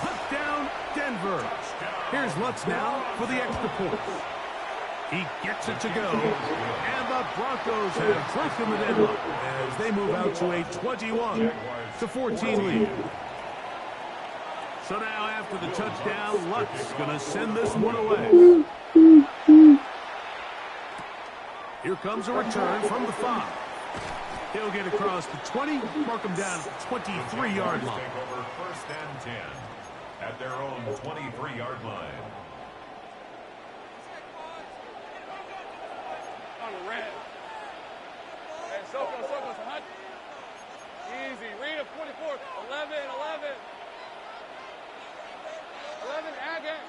Touchdown, Denver. Here's Lutz now for the extra point. He gets it to go. And the Broncos have broken the deadlock as they move out to a 21-14 lead. So now after the touchdown, Lutz going to send this one away. Here comes a return from the 5. He'll get across the 20, mark him down at the 23-yard line. Take over 1st and 10 at their own 23-yard line. On the red. Hey, Soko, hunt. Easy. Read him, 24. 11. 11, again.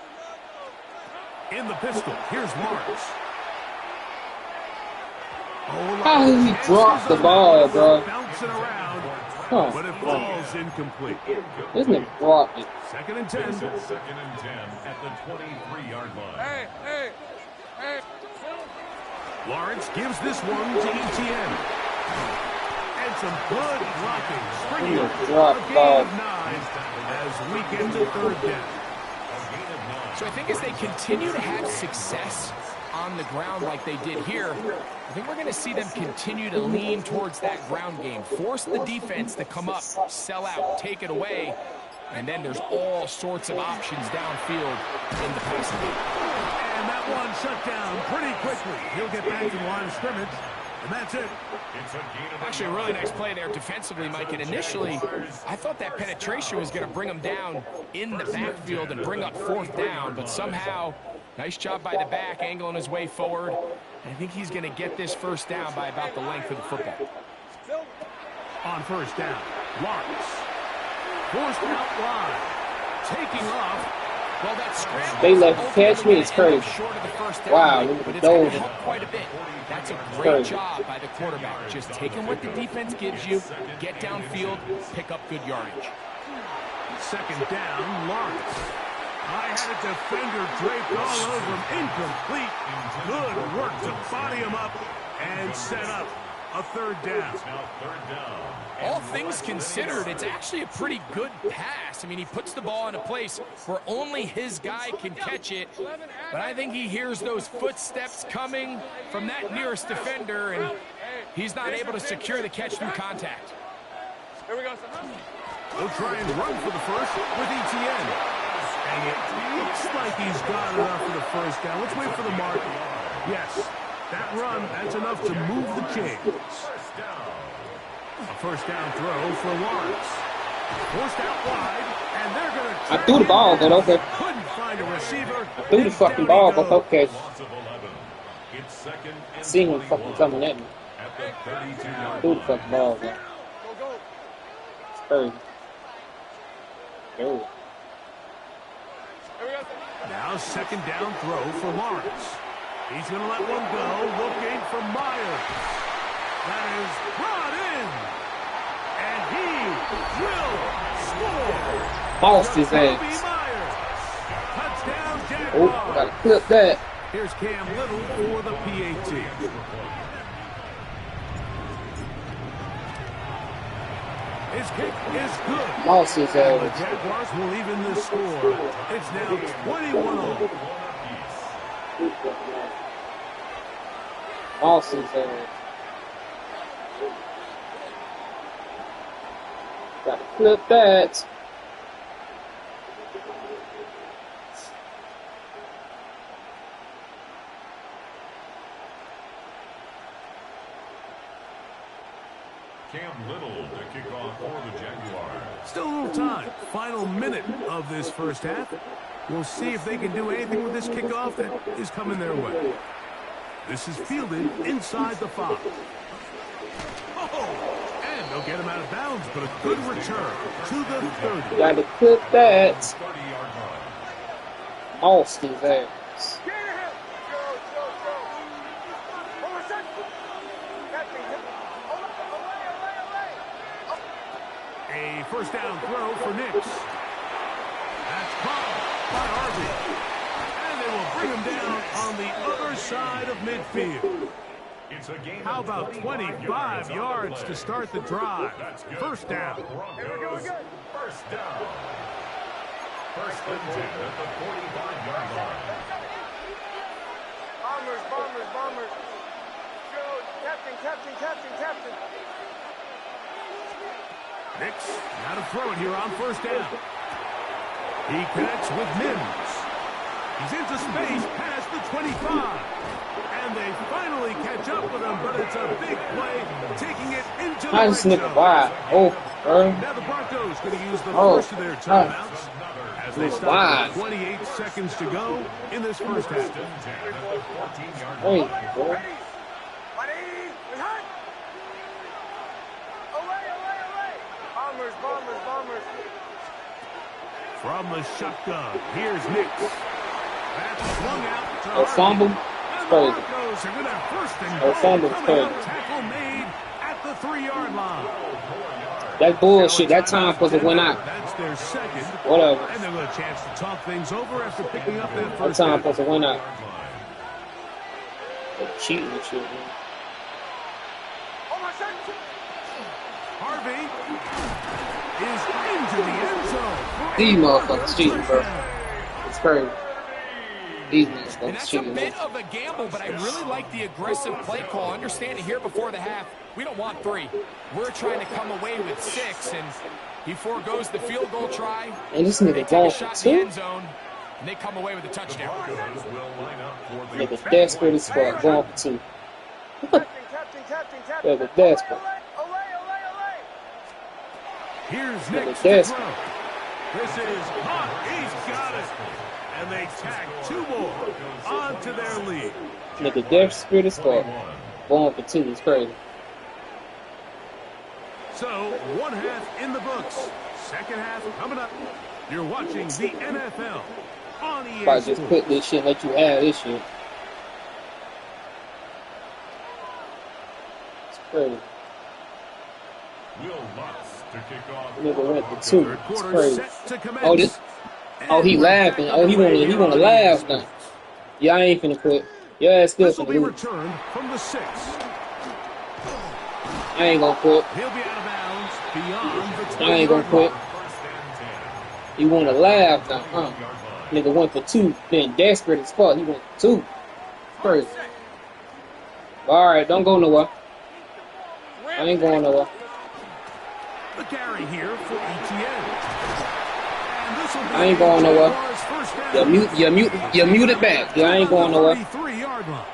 In the pistol, here's Lawrence. How did he drop the ball, bro? Bouncing around, but it falls incomplete. Isn't it blocked it? 2nd and 10. 2nd and 10 at the 23-yard line. Hey. Lawrence gives this one to ETN. And some good blocking. Springing a gain of 9 as we get to 3rd down. So I think as they continue to have success on the ground like they did here, I think we're going to see them continue to lean towards that ground game. Force the defense to come up, sell out, take it away, and then there's all sorts of options downfield in the passing game. And that one shut down pretty quickly. He'll get back to the line of scrimmage, and that's it. Actually, a really nice play there defensively, Mike. And initially, I thought that penetration was going to bring him down in the backfield and bring up 4th down. But somehow, nice job by the back, angling his way forward. And I think he's going to get this 1st down by about the length of the football. On 1st down, Lawrence. Forced out wide. Taking off. Well, that scramble. They let him catch me. It's crazy. Wow, look at those. Quite a bit. That's a great job by the quarterback. Just taking what the defense gives you, get downfield, pick up good yardage. 2nd down, Lawrence. I had a defender draped all over him. Incomplete. Good work to body him up and set up a 3rd down. All things considered, it's actually a pretty good pass. I mean, he puts the ball in a place where only his guy can catch it. But I think he hears those footsteps coming from that nearest defender, and he's not able to secure the catch through contact. Here we go. He'll try and run for the 1st with ETN. And it looks like he's got enough for the 1st down. Let's wait for the mark. Yes, that run, that's enough to move the chains. A 1st down throw for Lawrence. Forced out wide, and they're going to... I threw the ball, but okay. Couldn't find a receiver. I threw the fucking ball, but okay. See him fucking coming at me. I threw the fucking ball, man. It's crazy. Go. Now 2nd down throw for Lawrence. He's going to let one go, looking for Myers. That is brought in. And he will score. Lost his ass. Touchdown, Jaguars. Oh, gotta clip that. Here's Cam Little for the PAT. His kick is good. Lost his The ass. Jaguars will even the score. It's now 21-all. Lost his ass. Gotta clip that. Cam Little to kick off for the Jaguars. Still a little time. Final minute of this 1st half. We'll see if they can do anything with this kickoff that is coming their way. This is fielded inside the 5. Oh, and they'll get him out of bounds, but a good return to the 30. Gotta clip that. Lost his ass. A 1st down throw for Nix. That's caught by Harvey. they will bring him down on the other side of midfield. How about 25 yards to start the drive? First down. First down. First and 10 at the 45-yard line. Bombers. Go, captain. Nix, now to throw it here on first down. He connects with Mims. He's into space past the 25. And they finally catch up with him, but it's a big play, taking it into the red zone. Now the Broncos going to use the first of their timeouts as they stop with 28 seconds to go in this first half. Bombers. From the shotgun, here's Nix. That's swung out to A fumble. Crazy. Fumble. Tackle made at the 3-yard line. That bullshit. That time supposed to win out. That's their second. Whatever. And they'll get a chance to talk things over after picking up that That first time down. supposed to win out. Cheating and shit, man. Harvey is into the end zone. These motherfuckers cheating, bro. It's crazy. These And motherfuckers that's a cheating, bit man. of a gamble, but I really like the aggressive play call. Understand it here before the half. We don't want 3. We're trying to come away with 6, and he forgoes the field goal try. And this They nigga take a going for shot in the 2? end zone, and they come away with a touchdown. Nigga desperate as fuck. Going for 2. Captain. Nigga desperate. Here's Nigga Nix to desperate. throw. This is hot. He's got it. And they tag 2 more onto their lead. Nigga desperate as fuck. Going for 2 is crazy. So, 1 half in the books. Second half coming up. You're watching the NFL on EA If I just Sports. put this shit, let you have this shit. It's crazy. Nigga went for 2. It's crazy. Oh, this. Oh, he laughing. Oh, he wanna laugh now. Yeah, I ain't finna quit. Yeah, it's still This will finna be lose. returned from the 6. I ain't gonna quit. He'll be out of bounds beyond the 20. I ain't gonna quit. He wanna laugh now, huh? Nigga went for 2. Been desperate as fuck. He went for 2. Crazy. Alright, don't go nowhere. I ain't going nowhere. The carry here for ETN. And this will be I ain't going nowhere. Jaguars' first down. You mute it back. Yeah, I ain't going nowhere. 33-yard line.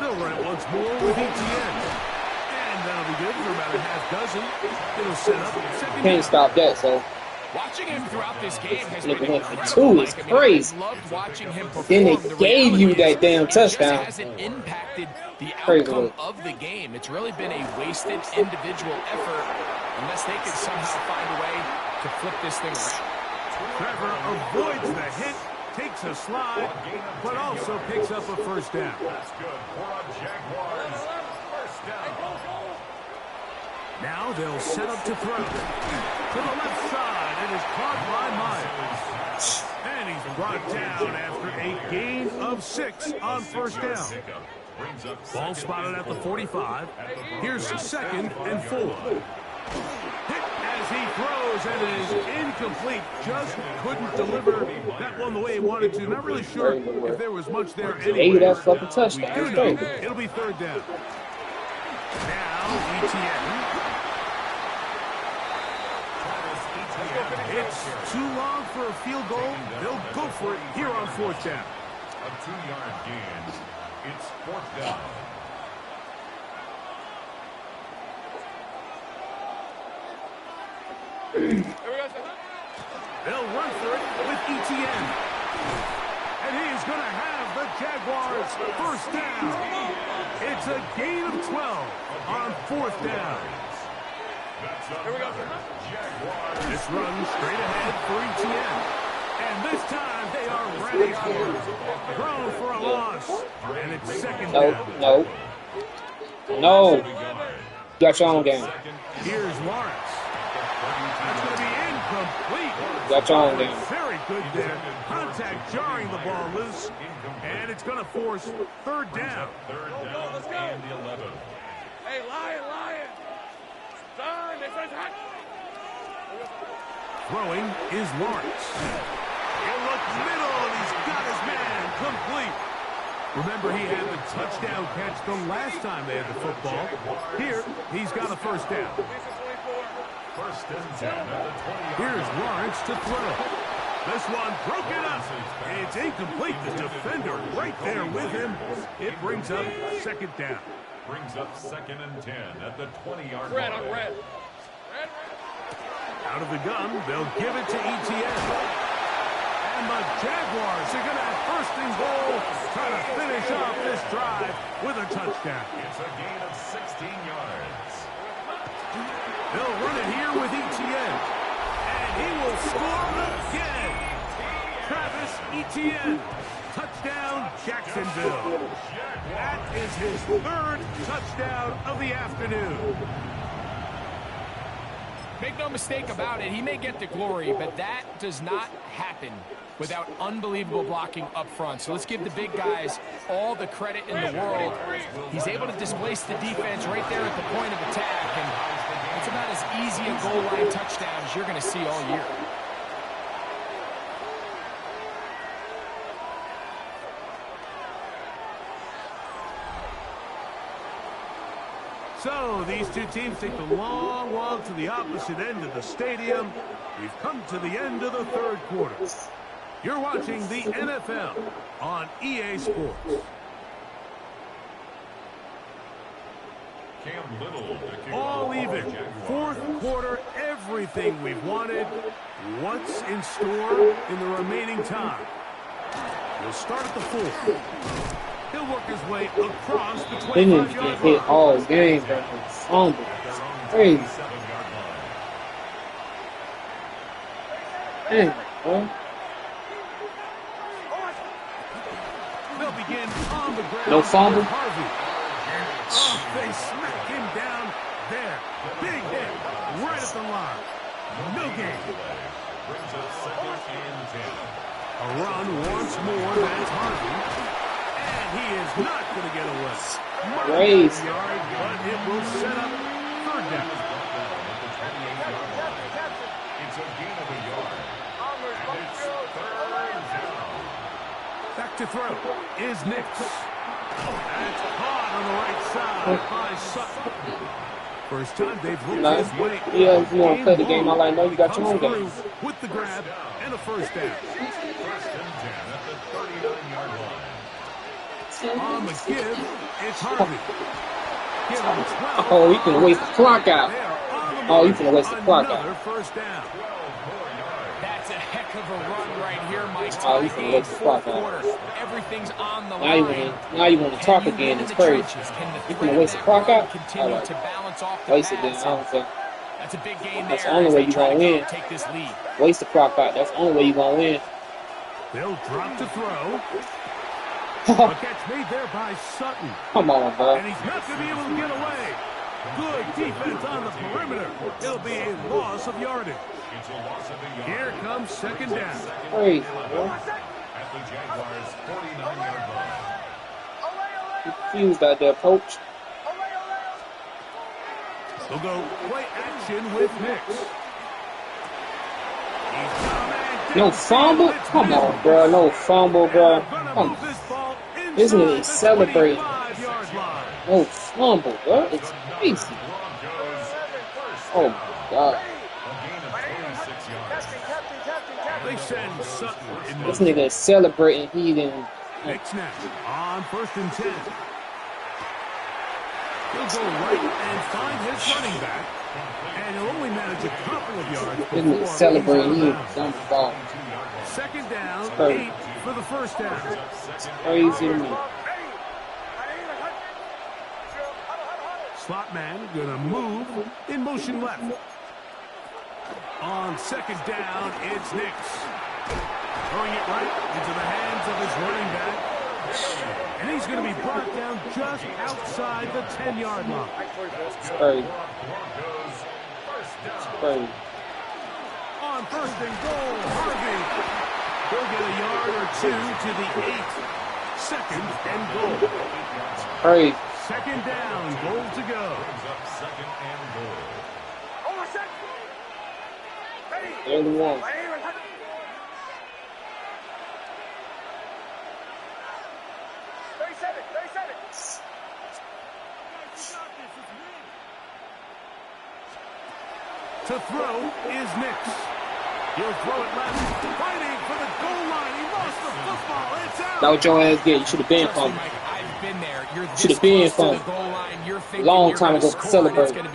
They'll run it once more with ETN. And that'll be good for about a half dozen. It'll set up second. Can't stop that, so. Watching him throughout this game has Nigga been went for incredible. 2. It's crazy. I loved watching him perform. Then they The gave reality you is that damn it just touchdown. hasn't impacted the Crazy outcome look. of the game. It's really been a wasted individual effort unless they can somehow find a way to flip this thing around. Trevor avoids the hit, takes a slide, but also picks up a first down. That's good for a Jaguars first down. Now they'll set up to throw. To the left side, it is caught by Myers. And he's brought down after a gain of 6 on first down. Ball spotted at the 45. Here's 2nd and 4. Hit as he throws, and it is incomplete. Just couldn't deliver that one the way he wanted to. Not really sure if there was much there anyway. That fucking touchdown. We do It's know crazy. it'll be 3rd down. Now ETN. It's too long for a field goal. They'll go for it here on 4th down. A 2-yard gain. It's 4th down. They'll run for it with ETN. And he's going to have the Jaguars first down. It's a gain of 12 on 4th down. This run straight ahead for ETN. And this time they are ready for it. Thrown for a loss. And it's 2nd down. No. Got your own game. Here's Lawrence. That's going to be incomplete. Got your own game. Very good there. Contact jarring the ball loose. And it's going to force third down. Third down and 11. Hey, Lion. Turn. This is hot. Throwing is Lawrence. He'll look middle, and he's got his man complete. Remember, he had the touchdown catch the last time they had the football. Here, he's got a first down. First and 10 at the 20. Here's Lawrence to throw. This one broken up. It's incomplete. The defender right there with him. It brings up second down. Brings up second and 10 at the 20-yard Red line. on red. Out of the gun, they'll give it to ETN. And the Jaguars are going to have first and goal, trying to finish off this drive with a touchdown. It's a gain of 16 yards. They'll run it here with ETN. And he will score again. Travis Etienne. Touchdown, Jacksonville. That is his third touchdown of the afternoon. Make no mistake about it, he may get the glory, but that does not happen without unbelievable blocking up front. So let's give the big guys all the credit in the world. He's able to displace the defense right there at the point of attack, and it's about as easy a goal line touchdown as you're going to see all year. So these two teams take the long walk to the opposite end of the stadium. We've come to the end of the third quarter. You're watching the NFL on EA Sports. Cam Little. All even. Fourth quarter, everything we've wanted. What's in store in the remaining time? We'll start at the 4. He'll work his way across the 25-yard line. They need to get hit all game, bro. Fumble. Crazy. Dang, bro. They'll begin on the ground. No fumble. Harvey. Oh, they smack him down there. Big hit right at the line. No gain. Brings up second and 10. A run once more. That's Harvey. And he is not going to get away. Crazy. Yard, but it will set up third down. It's a gain of a yard. And it's third down. Back to throw is Nix. That's caught on the right side by Sutton. First time they've looked his way. Yeah, if you want to play the game, I like, no, you got your own game. With the grab and a first down. First and 10 at the 39-yard line. On the give, it's Harvey. Give him 12. Oh, you can waste the clock out. Oh, you can waste the clock out. Another first down. That's a heck of a run right here, Mike. Oh, you can waste the clock out. Everything's on the Now you want to talk again. It's crazy. You can waste the clock out. Continue All to right. balance off the Waste it then. pass. I don't think. That's a big game there. That's the only way as they you try gonna to win. Take this lead. Waste the clock out. That's the only way you gonna win. They'll drop to throw. A catch made there by Sutton. Come on, bro. And he's not going to be able to get away. Good defense on the perimeter. It'll be a loss of yardage. It's a loss of a yard. Here comes second down. Crazy, bro. At the Jaguars' 49-yard line. Confused out there, coach. They'll go play action with Nix. He's got a man down. No fumble? Come on, bro. No fumble, bro. Come on. This nigga is celebrating. No fumble, bro. It's crazy. Oh, my God. A gain of 26 yards. They send Sutton in This motion. nigga is celebrating. He didn't. Nix now on first and 10. He'll go right and find his running back. And he'll only manage a couple of yards This nigga before celebrating. he's He out of is bounds. dumb ball. Second down, Crazy. 8 for the first down. It's crazy to me. Slot man gonna move in motion left. On second down, it's Nix. Throwing it right into the hands of his running back. And he's going to be brought down just outside the 10-yard line. It's crazy. It's crazy. On on first and goal. Harvey will get a yard or two to the 8. Second and goal. Crazy. Second down, goal to go. Second and goal. They're the one. To throw is Nix. He'll throw it left, fighting for the goal line. He lost the football. It's out. That what your ass get. You should have been from. I've been there. You're Should have been from. Long time ago, celebrate. Should have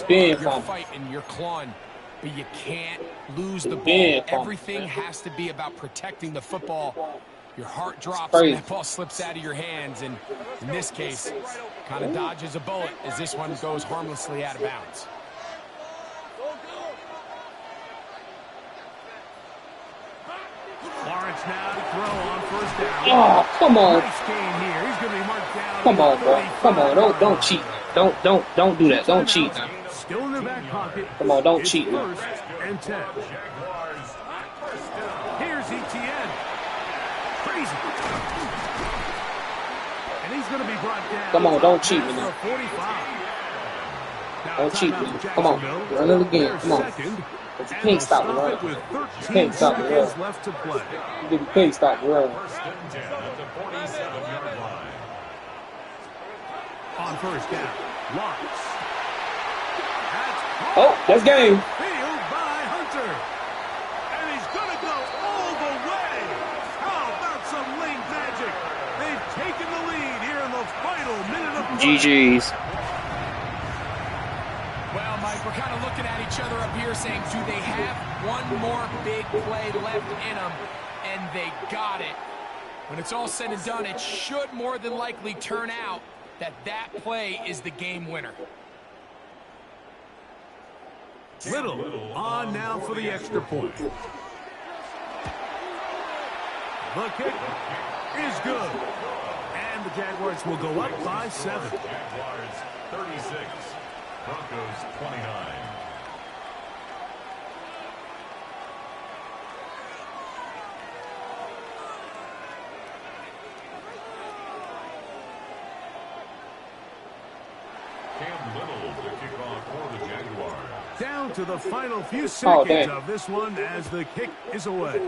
been from. You're fighting, you're clawing, but you can't lose the ball. Everything has to be about protecting the football. Your heart drops and that ball slips out of your hands, and in this case, kind of dodges a bullet as this one goes harmlessly out of bounds. Lawrence now to throw on first down. Oh, come on. Nice game here. He's going to be marked down. Come on, bro. Come on. Don't cheat. Don't do that. Don't cheat now. Still in their back pocket. Come on, don't cheat now. First and 10. Here's ETN. Crazy. And he's going to be brought down. Come on, don't cheat me now. 45. Don't cheat me. Come on. Run it again. Come on. You can't stop the run. You can't stop the run. Left to play. You can't stop the run. First and 10 at the 47-yard line. On first down, Lawrence. Oh, that's game. Field by Hunter. And he's going to go all the way. How about some late magic? They've taken the lead here in the final minute of play. GG's. Well, Mike, we're kind of looking at each other up here saying, do they have one more big play left in them? And they got it. When it's all said and done, it should more than likely turn out that play is the game winner. Little on now for the extra point. The kick is good. And the Jaguars will go up by 7. Jaguars 36, Broncos 29. Cam Little to kick off for the Jaguars. Down to the final few seconds of this one as the kick is away.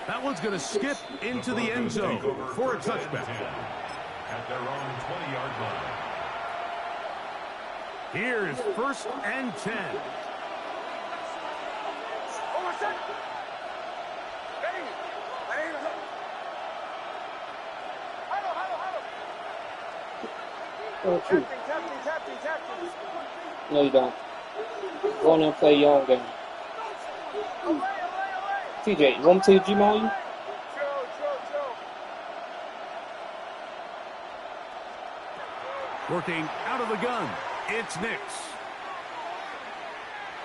That one's going to skip into the end zone for a touchback. At their own 20-yard line. Here's first and 10. No, you don't. Go on and play your own game. TJ, you want me to G on you? Working out of the gun, it's Nix.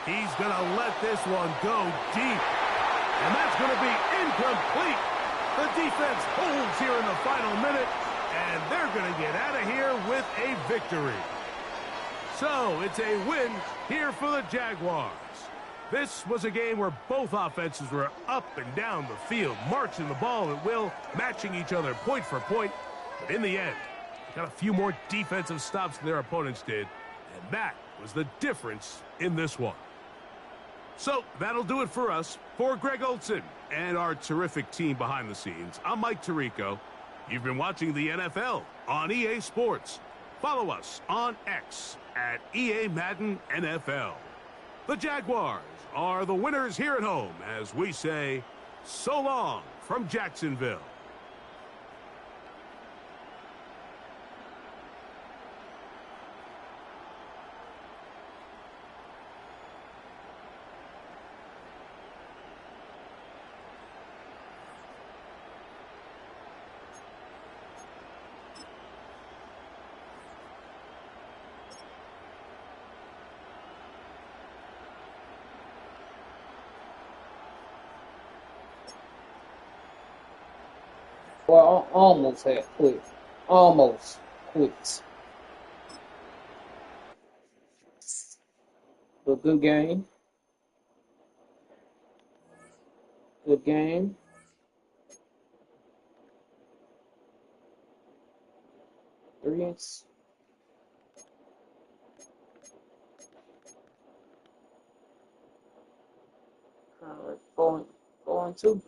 He's going to let this one go deep. And that's going to be incomplete. The defense holds here in the final minute, and they're going to get out of here with a victory. So it's a win here for the Jaguars. This was a game where both offenses were up and down the field, marching the ball at will, matching each other point for point. But in the end, got a few more defensive stops than their opponents did, and that was the difference in this one. So that'll do it for us. For Greg Olson and our terrific team behind the scenes, I'm Mike Tirico. You've been watching the NFL on EA Sports. Follow us on X at EA Madden NFL. The Jaguars are the winners here at home as we say, so long from Jacksonville. Well, I almost had quit. Almost quit. But good game. Good game. Experience. Alright, 4-2.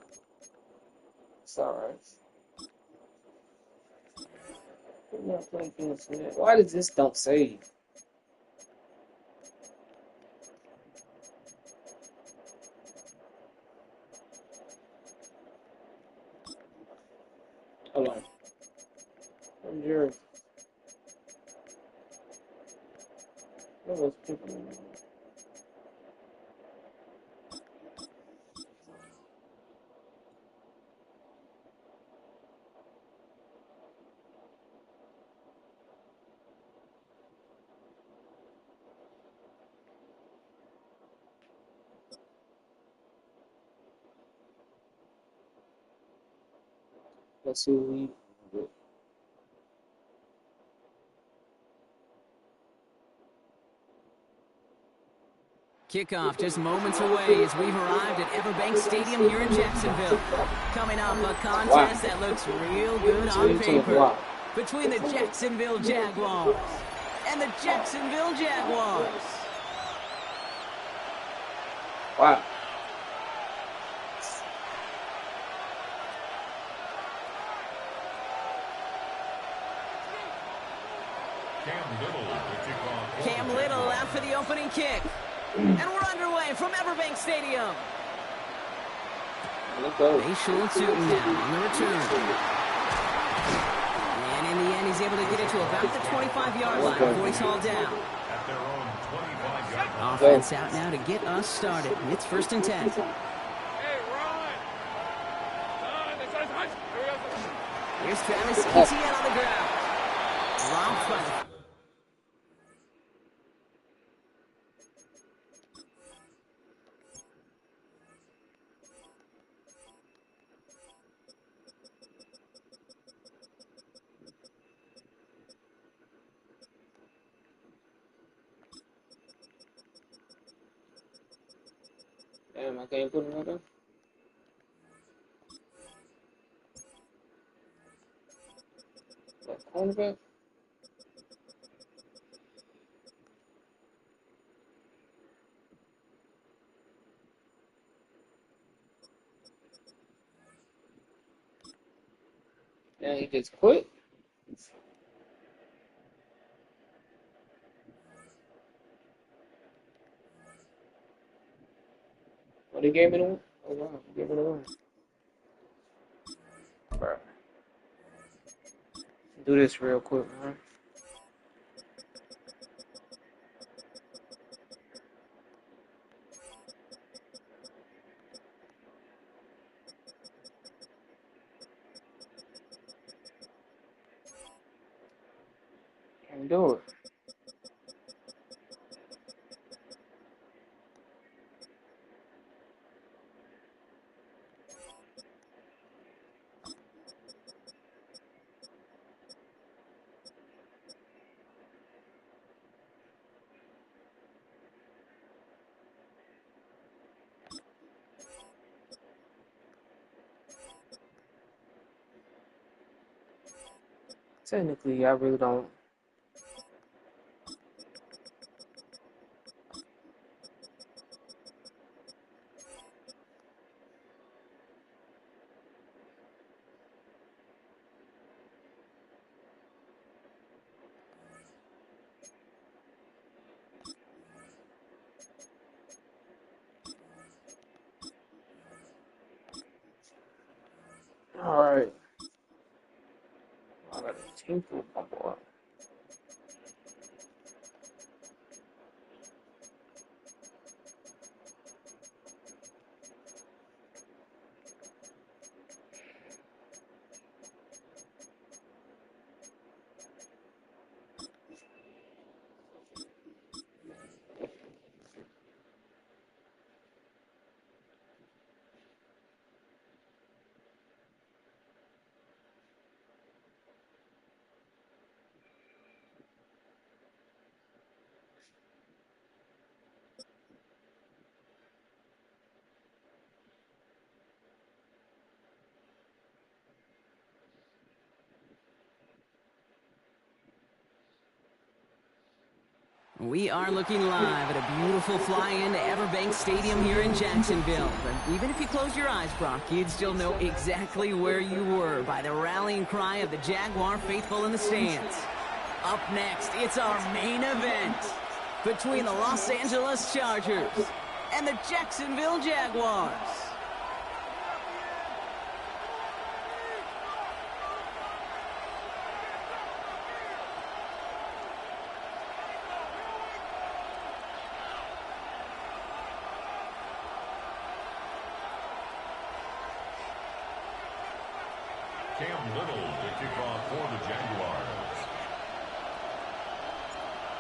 It's alright. Why does this don't save? Hold on. Where's yours? Where was people? Let's see what we. Kickoff just moments away as we've arrived at Everbank Stadium here in Jacksonville. Coming up, a contest that looks real good on paper between the Jacksonville Jaguars and the Jacksonville Jaguars. Wow. Cam Little out for the opening kick. And we're underway from Everbank Stadium. Facial Tootin now on the return. And in the end, he's able to get it to about the 25-yard line before he's hauled down. Offense out now to get us started. It's 1st and 10. Here's Travis Etienne on the ground. Romped by the... Damn, I can't put another. Cornerback. Yeah, he just quit. What, he gave me the one? Oh, wow, he gave me the one. Bro. Do this real quick, man. Can't do it. Technically, I really don't. All right. I got a team for my boy. We are looking live at a beautiful fly-in to Everbank Stadium here in Jacksonville. But even if you close your eyes, Brock, you'd still know exactly where you were by the rallying cry of the Jaguar faithful in the stands. Up next, it's our main event between the Los Angeles Chargers and the Jacksonville Jaguars. Cam Little to kick off for the Jaguars.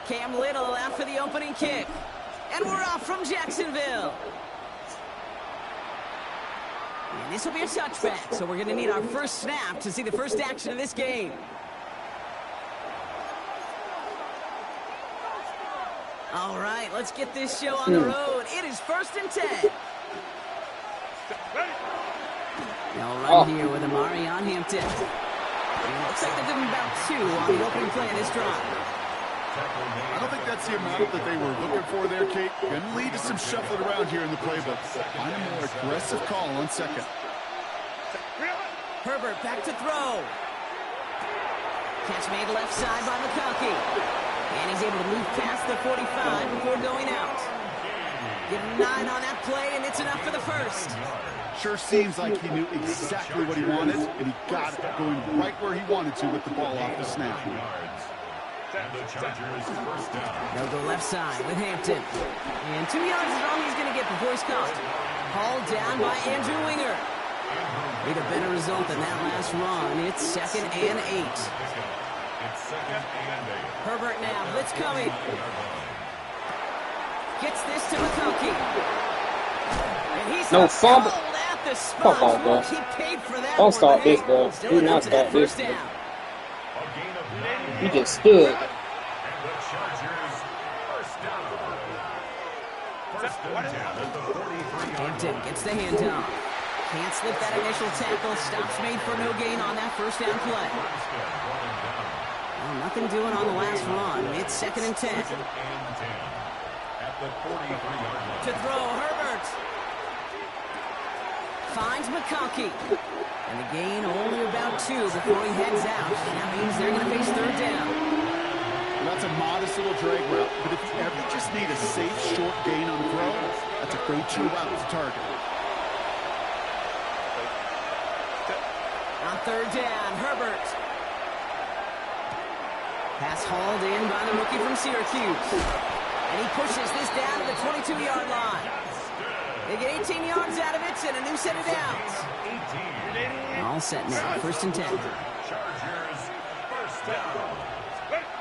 Cam Little out for the opening kick. And we're off from Jacksonville. And this will be a touchback, so we're going to need our first snap to see the first action of this game. All right, let's get this show on the road. It is 1st and 10. They'll run here with Amari on Hampton. And it looks like they're giving about 2 on the opening play of this drive. I don't think that's the amount that they were looking for there, Kate. Going to lead to some shuffling around here in the playbook. Find a more aggressive call on second. Herbert back to throw. Catch made left side by McConkey. And he's able to move past the 45 before going out. Get a 9 on that play, and it's enough for the first. Sure seems like he knew exactly what he wanted, and he got it going right where he wanted to with the ball off the snap. And the Chargers first down. They'll go left side with Hampton. And 2 yards is all he's going to get before he's caught. Hauled down by Andrew Winger. Need a better result than that last run. It's 2nd and 8. It's 2nd and 8. Herbert now, blitz coming. Gets this to McConkey. And he's no fumble. At the spot. Fuck off, bro. He paid for that. Don't start this, bro. Do not start this. He just stood. And the Chargers first down. First and 10 at the 43-yard Hampton gets the handoff. Can't slip that initial tackle. Stops made for no gain on that first down play. Well, nothing doing on the last run. It's 2nd and 10. At the 43-yard line. To throw, Herbert. Finds McConkey. And the gain only about 2 before he heads out. That means they're going to face 3rd down. Well, that's a modest little drag route, but if you ever just need a safe, short gain on the throw, that's a go-to route to target. On 3rd down, Herbert. Pass hauled in by the rookie from Syracuse. And he pushes this down to the 22-yard line. They get 18 yards out of it and a new set of downs. All set now, 1st and 10. Chargers first down.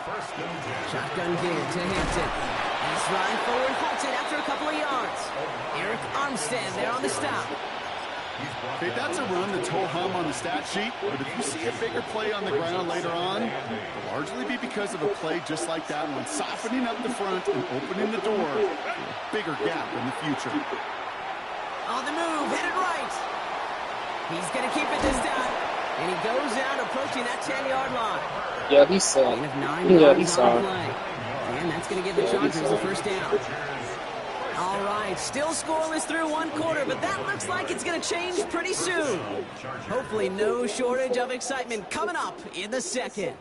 First and 10. Shotgun give to Hampton. He's flying forward, halted after a couple of yards. Eric Armstead there on the stop. Okay, that's a run that's ho-hum on the stat sheet, but if you see a bigger play on the ground later on, it'll largely be because of a play just like that one, softening up the front and opening the door for a bigger gap in the future. On the move, headed right. He's going to keep it this time. And he goes out approaching that 10-yard line. Yeah, he saw. Gain of 9 yards on the play. And that's going to give the Chargers the first down. All right, still scoreless through 1 quarter, but that looks like it's going to change pretty soon. Hopefully no shortage of excitement coming up in the 2nd.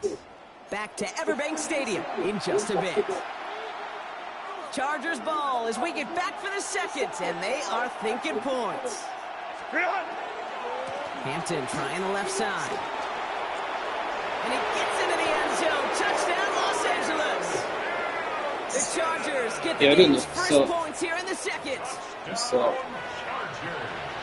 Back to Everbank Stadium in just a bit. Chargers ball as we get back for the 2nd, and they are thinking points. Hampton trying the left side. And he gets into the end zone. Touchdown, Los Angeles. The Chargers get the game's first points here in the 2nd. So,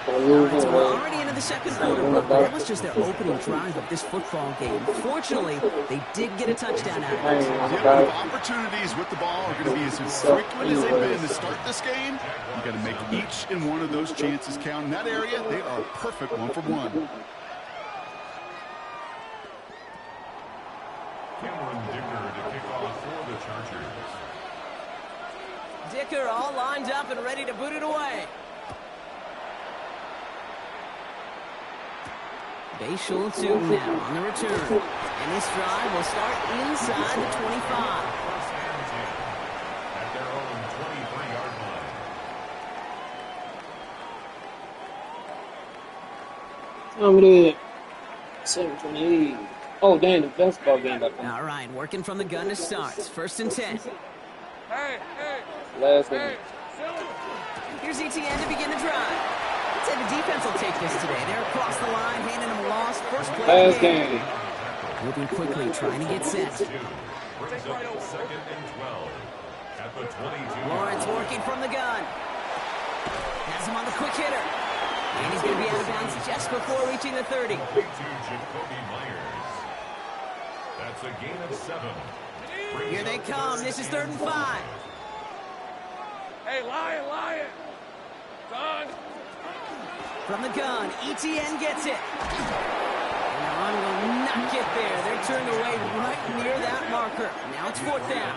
So we're already into the 2nd quarter, but that was just their opening drive of this football game. Fortunately, they did get a touchdown out of it. The opportunities with the ball are going to be as frequent as they've been to start this game. You've got to make each and one of those chances count. In that area, they are a perfect 1-for-1. Cameron Dicker to kick off for the Chargers. Dicker all lined up and ready to boot it away. Bayshul to now on the return. And this drive will start inside the 25. How many? 7:28. Oh, damn, the basketball game back on. All right, working from the gun to start. 1st and 10. Last game. Here's ETN to begin the drive. I'd say the defense will take this today. They're across the line, handing them a loss. First play of the game. Moving quickly, trying to get set. Brings up 2nd and 12 at the 22. Lawrence working from the gun. Has him on the quick hitter. And he's going to be out of bounds just before reaching the 30. Jacoby Myers. That's a gain of 7. Here they come. This is 3rd and 5. Hey, Lion! Son! From the gun, ETN gets it. And the run will not get there. They're turned away right near that marker. Now it's 4th down.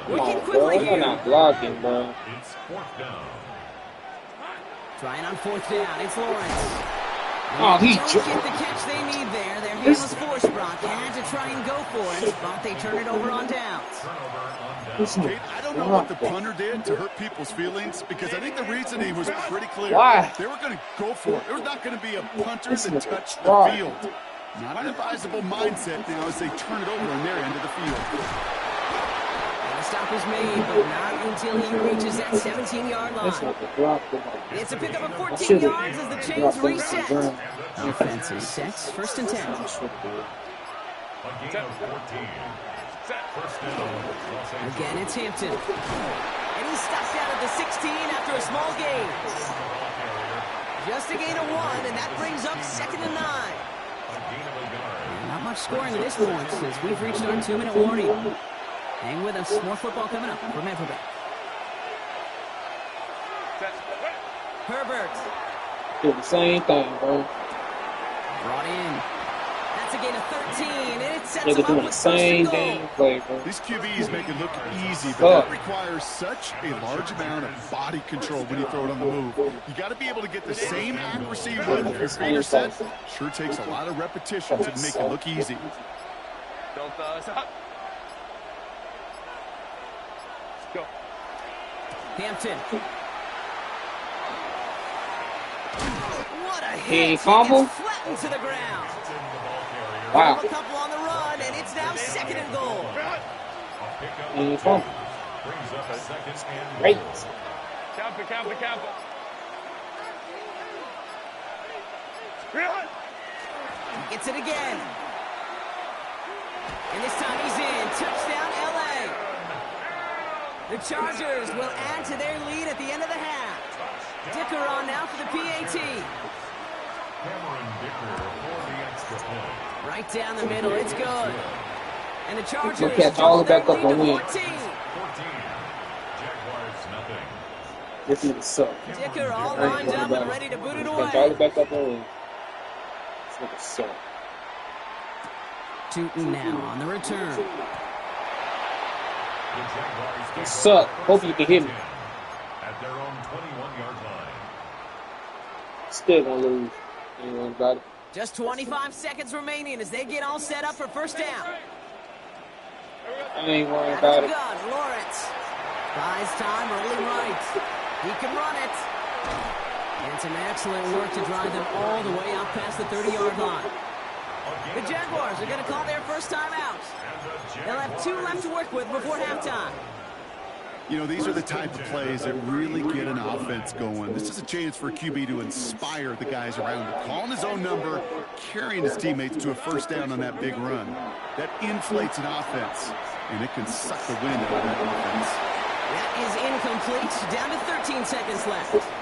Working quickly here. You're not blocking, bro. It's 4th down. Trying on 4th down. It's Lawrence. Oh, he don't get the catch they need there. Their hand was forced, Brock. Had to try and go for it, but they turn it over on downs. Kate, I don't know what the punter did to hurt people's feelings because I think the reasoning was pretty clear. Why? They were going to go for it. There was not going to be a punter that touched the field. Not an advisable mindset now as they turn it over on their end of the field. The stop was made, but not until he reaches that 17-yard line. It's a pickup of 14 yards as the chains reset. Defense is set. 1st and 10. A gain of 14. First down. Again, it's Hampton. And he's stopped out at the 16 after a small gain. Just a gain of 1, and that brings up 2nd and 9. Not much scoring at this point since we've reached our 2-minute warning. Hang with us. More football coming up from Everbank. Herbert. Do the same thing, bro. Brought in. That's a gain of 13, and it sets Nigga him up doing with the same 1st and damn goal. play, bro. These QBs make it look easy, but that requires such a large amount of body control when you throw it on the move. You got to be able to get the same accuracy with your finger set. Sure takes a lot of repetition to make it look easy. Don't stop. Go. Hampton. What a He hit. fumble? Gets flattened to the ground. Wow. A couple on the run, and it's now 2nd and goal. He fumble. Brings up a 2nd and Great. Count it. Gets it again. And this time he's in. Touchdown, L.A. The Chargers will add to their lead at the end of the half. Dicker on now for the PAT. Cameron Dicker for the extra point. Right down the middle. It's good. And the Chargers We'll catch all the back up and win. 14. Jaguars nothing. This is suck. Dicker all lined up and ready to boot it Catch all the away. back up and win. This nigga suck. Tootin now on the return. The Jaguars take Suck. Hope you can hit me. at their own 21-yard line. Still gonna lose. Ain't worried about it. Just 25 seconds remaining as they get all set up for 1st down. I ain't worried Out about of the it. gun, Lawrence. Buys time, rolling right. He can run it. And some excellent work to drive them all the way out past the 30-yard line. The Jaguars are going to call their first time out. They'll have 2 left to work with before halftime. You know, these are the type of plays that really get an offense going. This is a chance for a QB to inspire the guys around him. Calling his own number, carrying his teammates to a 1st down on that big run. That inflates an offense, and it can suck the wind out of that offense. That is incomplete. Down to 13 seconds left.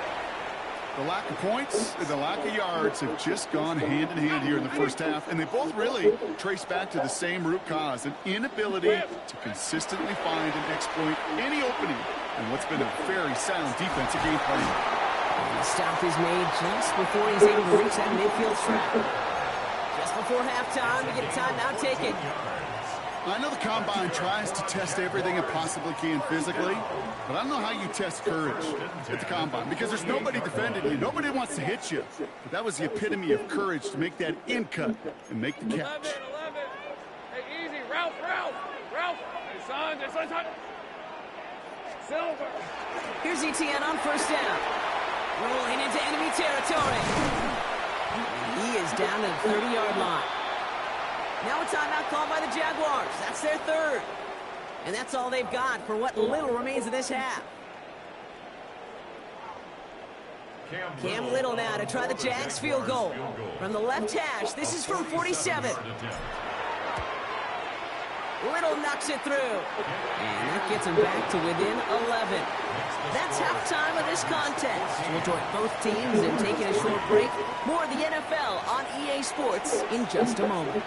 The lack of points and the lack of yards have just gone hand in hand here in the 1st half, and they both really trace back to the same root cause, an inability to consistently find and exploit any opening in what's been a very sound defensive game plan. The stop is made just before he's able to reach that midfield strap. Just before halftime, we get a timeout taken. I know the Combine tries to test everything it possibly can physically, but I don't know how you test courage at the Combine because there's nobody defending you. Nobody wants to hit you. But that was the epitome of courage to make that in cut and make the catch. 11. Hey, easy. Ralph. Hey, son. Silver. Here's ETN on 1st down. Rolling into enemy territory. He is down to the 30-yard line. Now a timeout called by the Jaguars. That's their third. And that's all they've got for what little remains of this half. Cam Little now to try the Jags field goal. From the left hash, this is from 47. Little knocks it through. And that gets him back to within 11. That's halftime of this contest. We'll join both teams in taking a short break. More of the NFL on EA Sports in just a moment.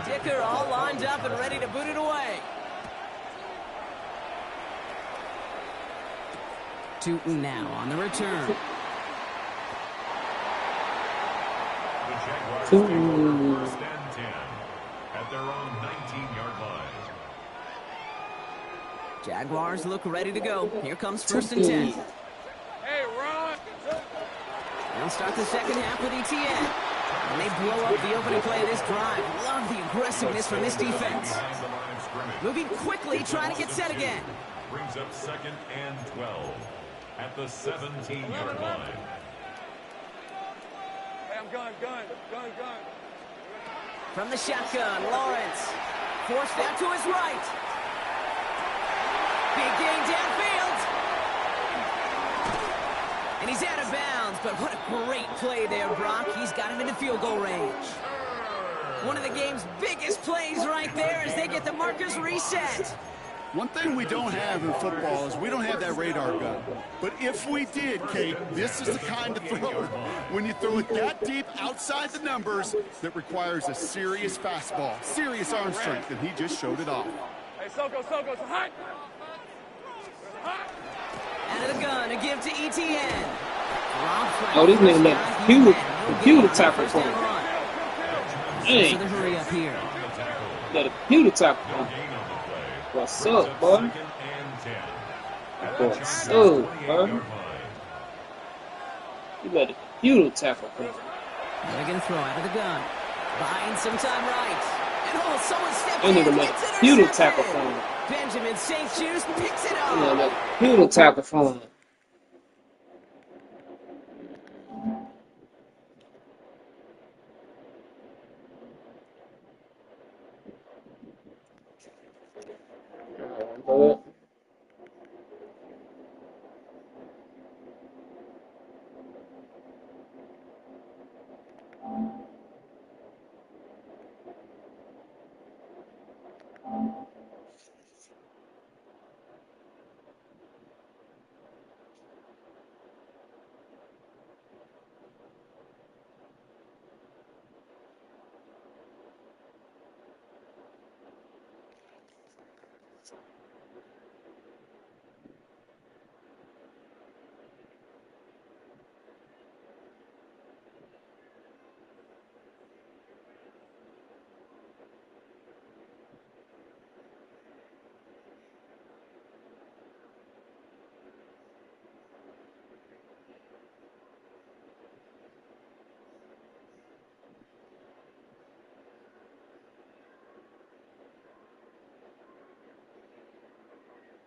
Dicker all lined up and ready to boot it away. Tootin now on the return. The Jaguars take over first and 10 at their own 19-yard line. Jaguars look ready to go. Here comes first and 10. Hey, Ron! They'll start the second half with ETN. And they blow up the opening play of this drive. Love the aggressiveness from this defense. Moving quickly, trying to get set again. Brings up second and 12 at the 17-yard line. Hey, I'm gun. From the shotgun, Lawrence. Forced out to his right. Big gain downfield. And he's out of bounds, but what a great play there, Brock. He's got him into field goal range. One of the game's biggest plays right there as they get the markers reset. One thing we don't have in football is we don't have that radar gun. But if we did, Kate, this is the kind of throw, when you throw it that deep outside the numbers, that requires a serious fastball, serious arm strength, and he just showed it off. Hey, Soko, hot! Out of the gun to give to ETN. Oh, this nigga let the computer tackle for him. Dang. The hurry up here. Let the computer tackle for him. What's up, boy? What's up, boy? You let the computer tackle for him. They're going to throw out of the gun. Buying some time right. And someone stepped They in. need to let the computer tackle for him. Benjamin St. Juice picks it up. Yeah, let the computer tackle for him.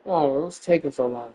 Oh, what's taking so long?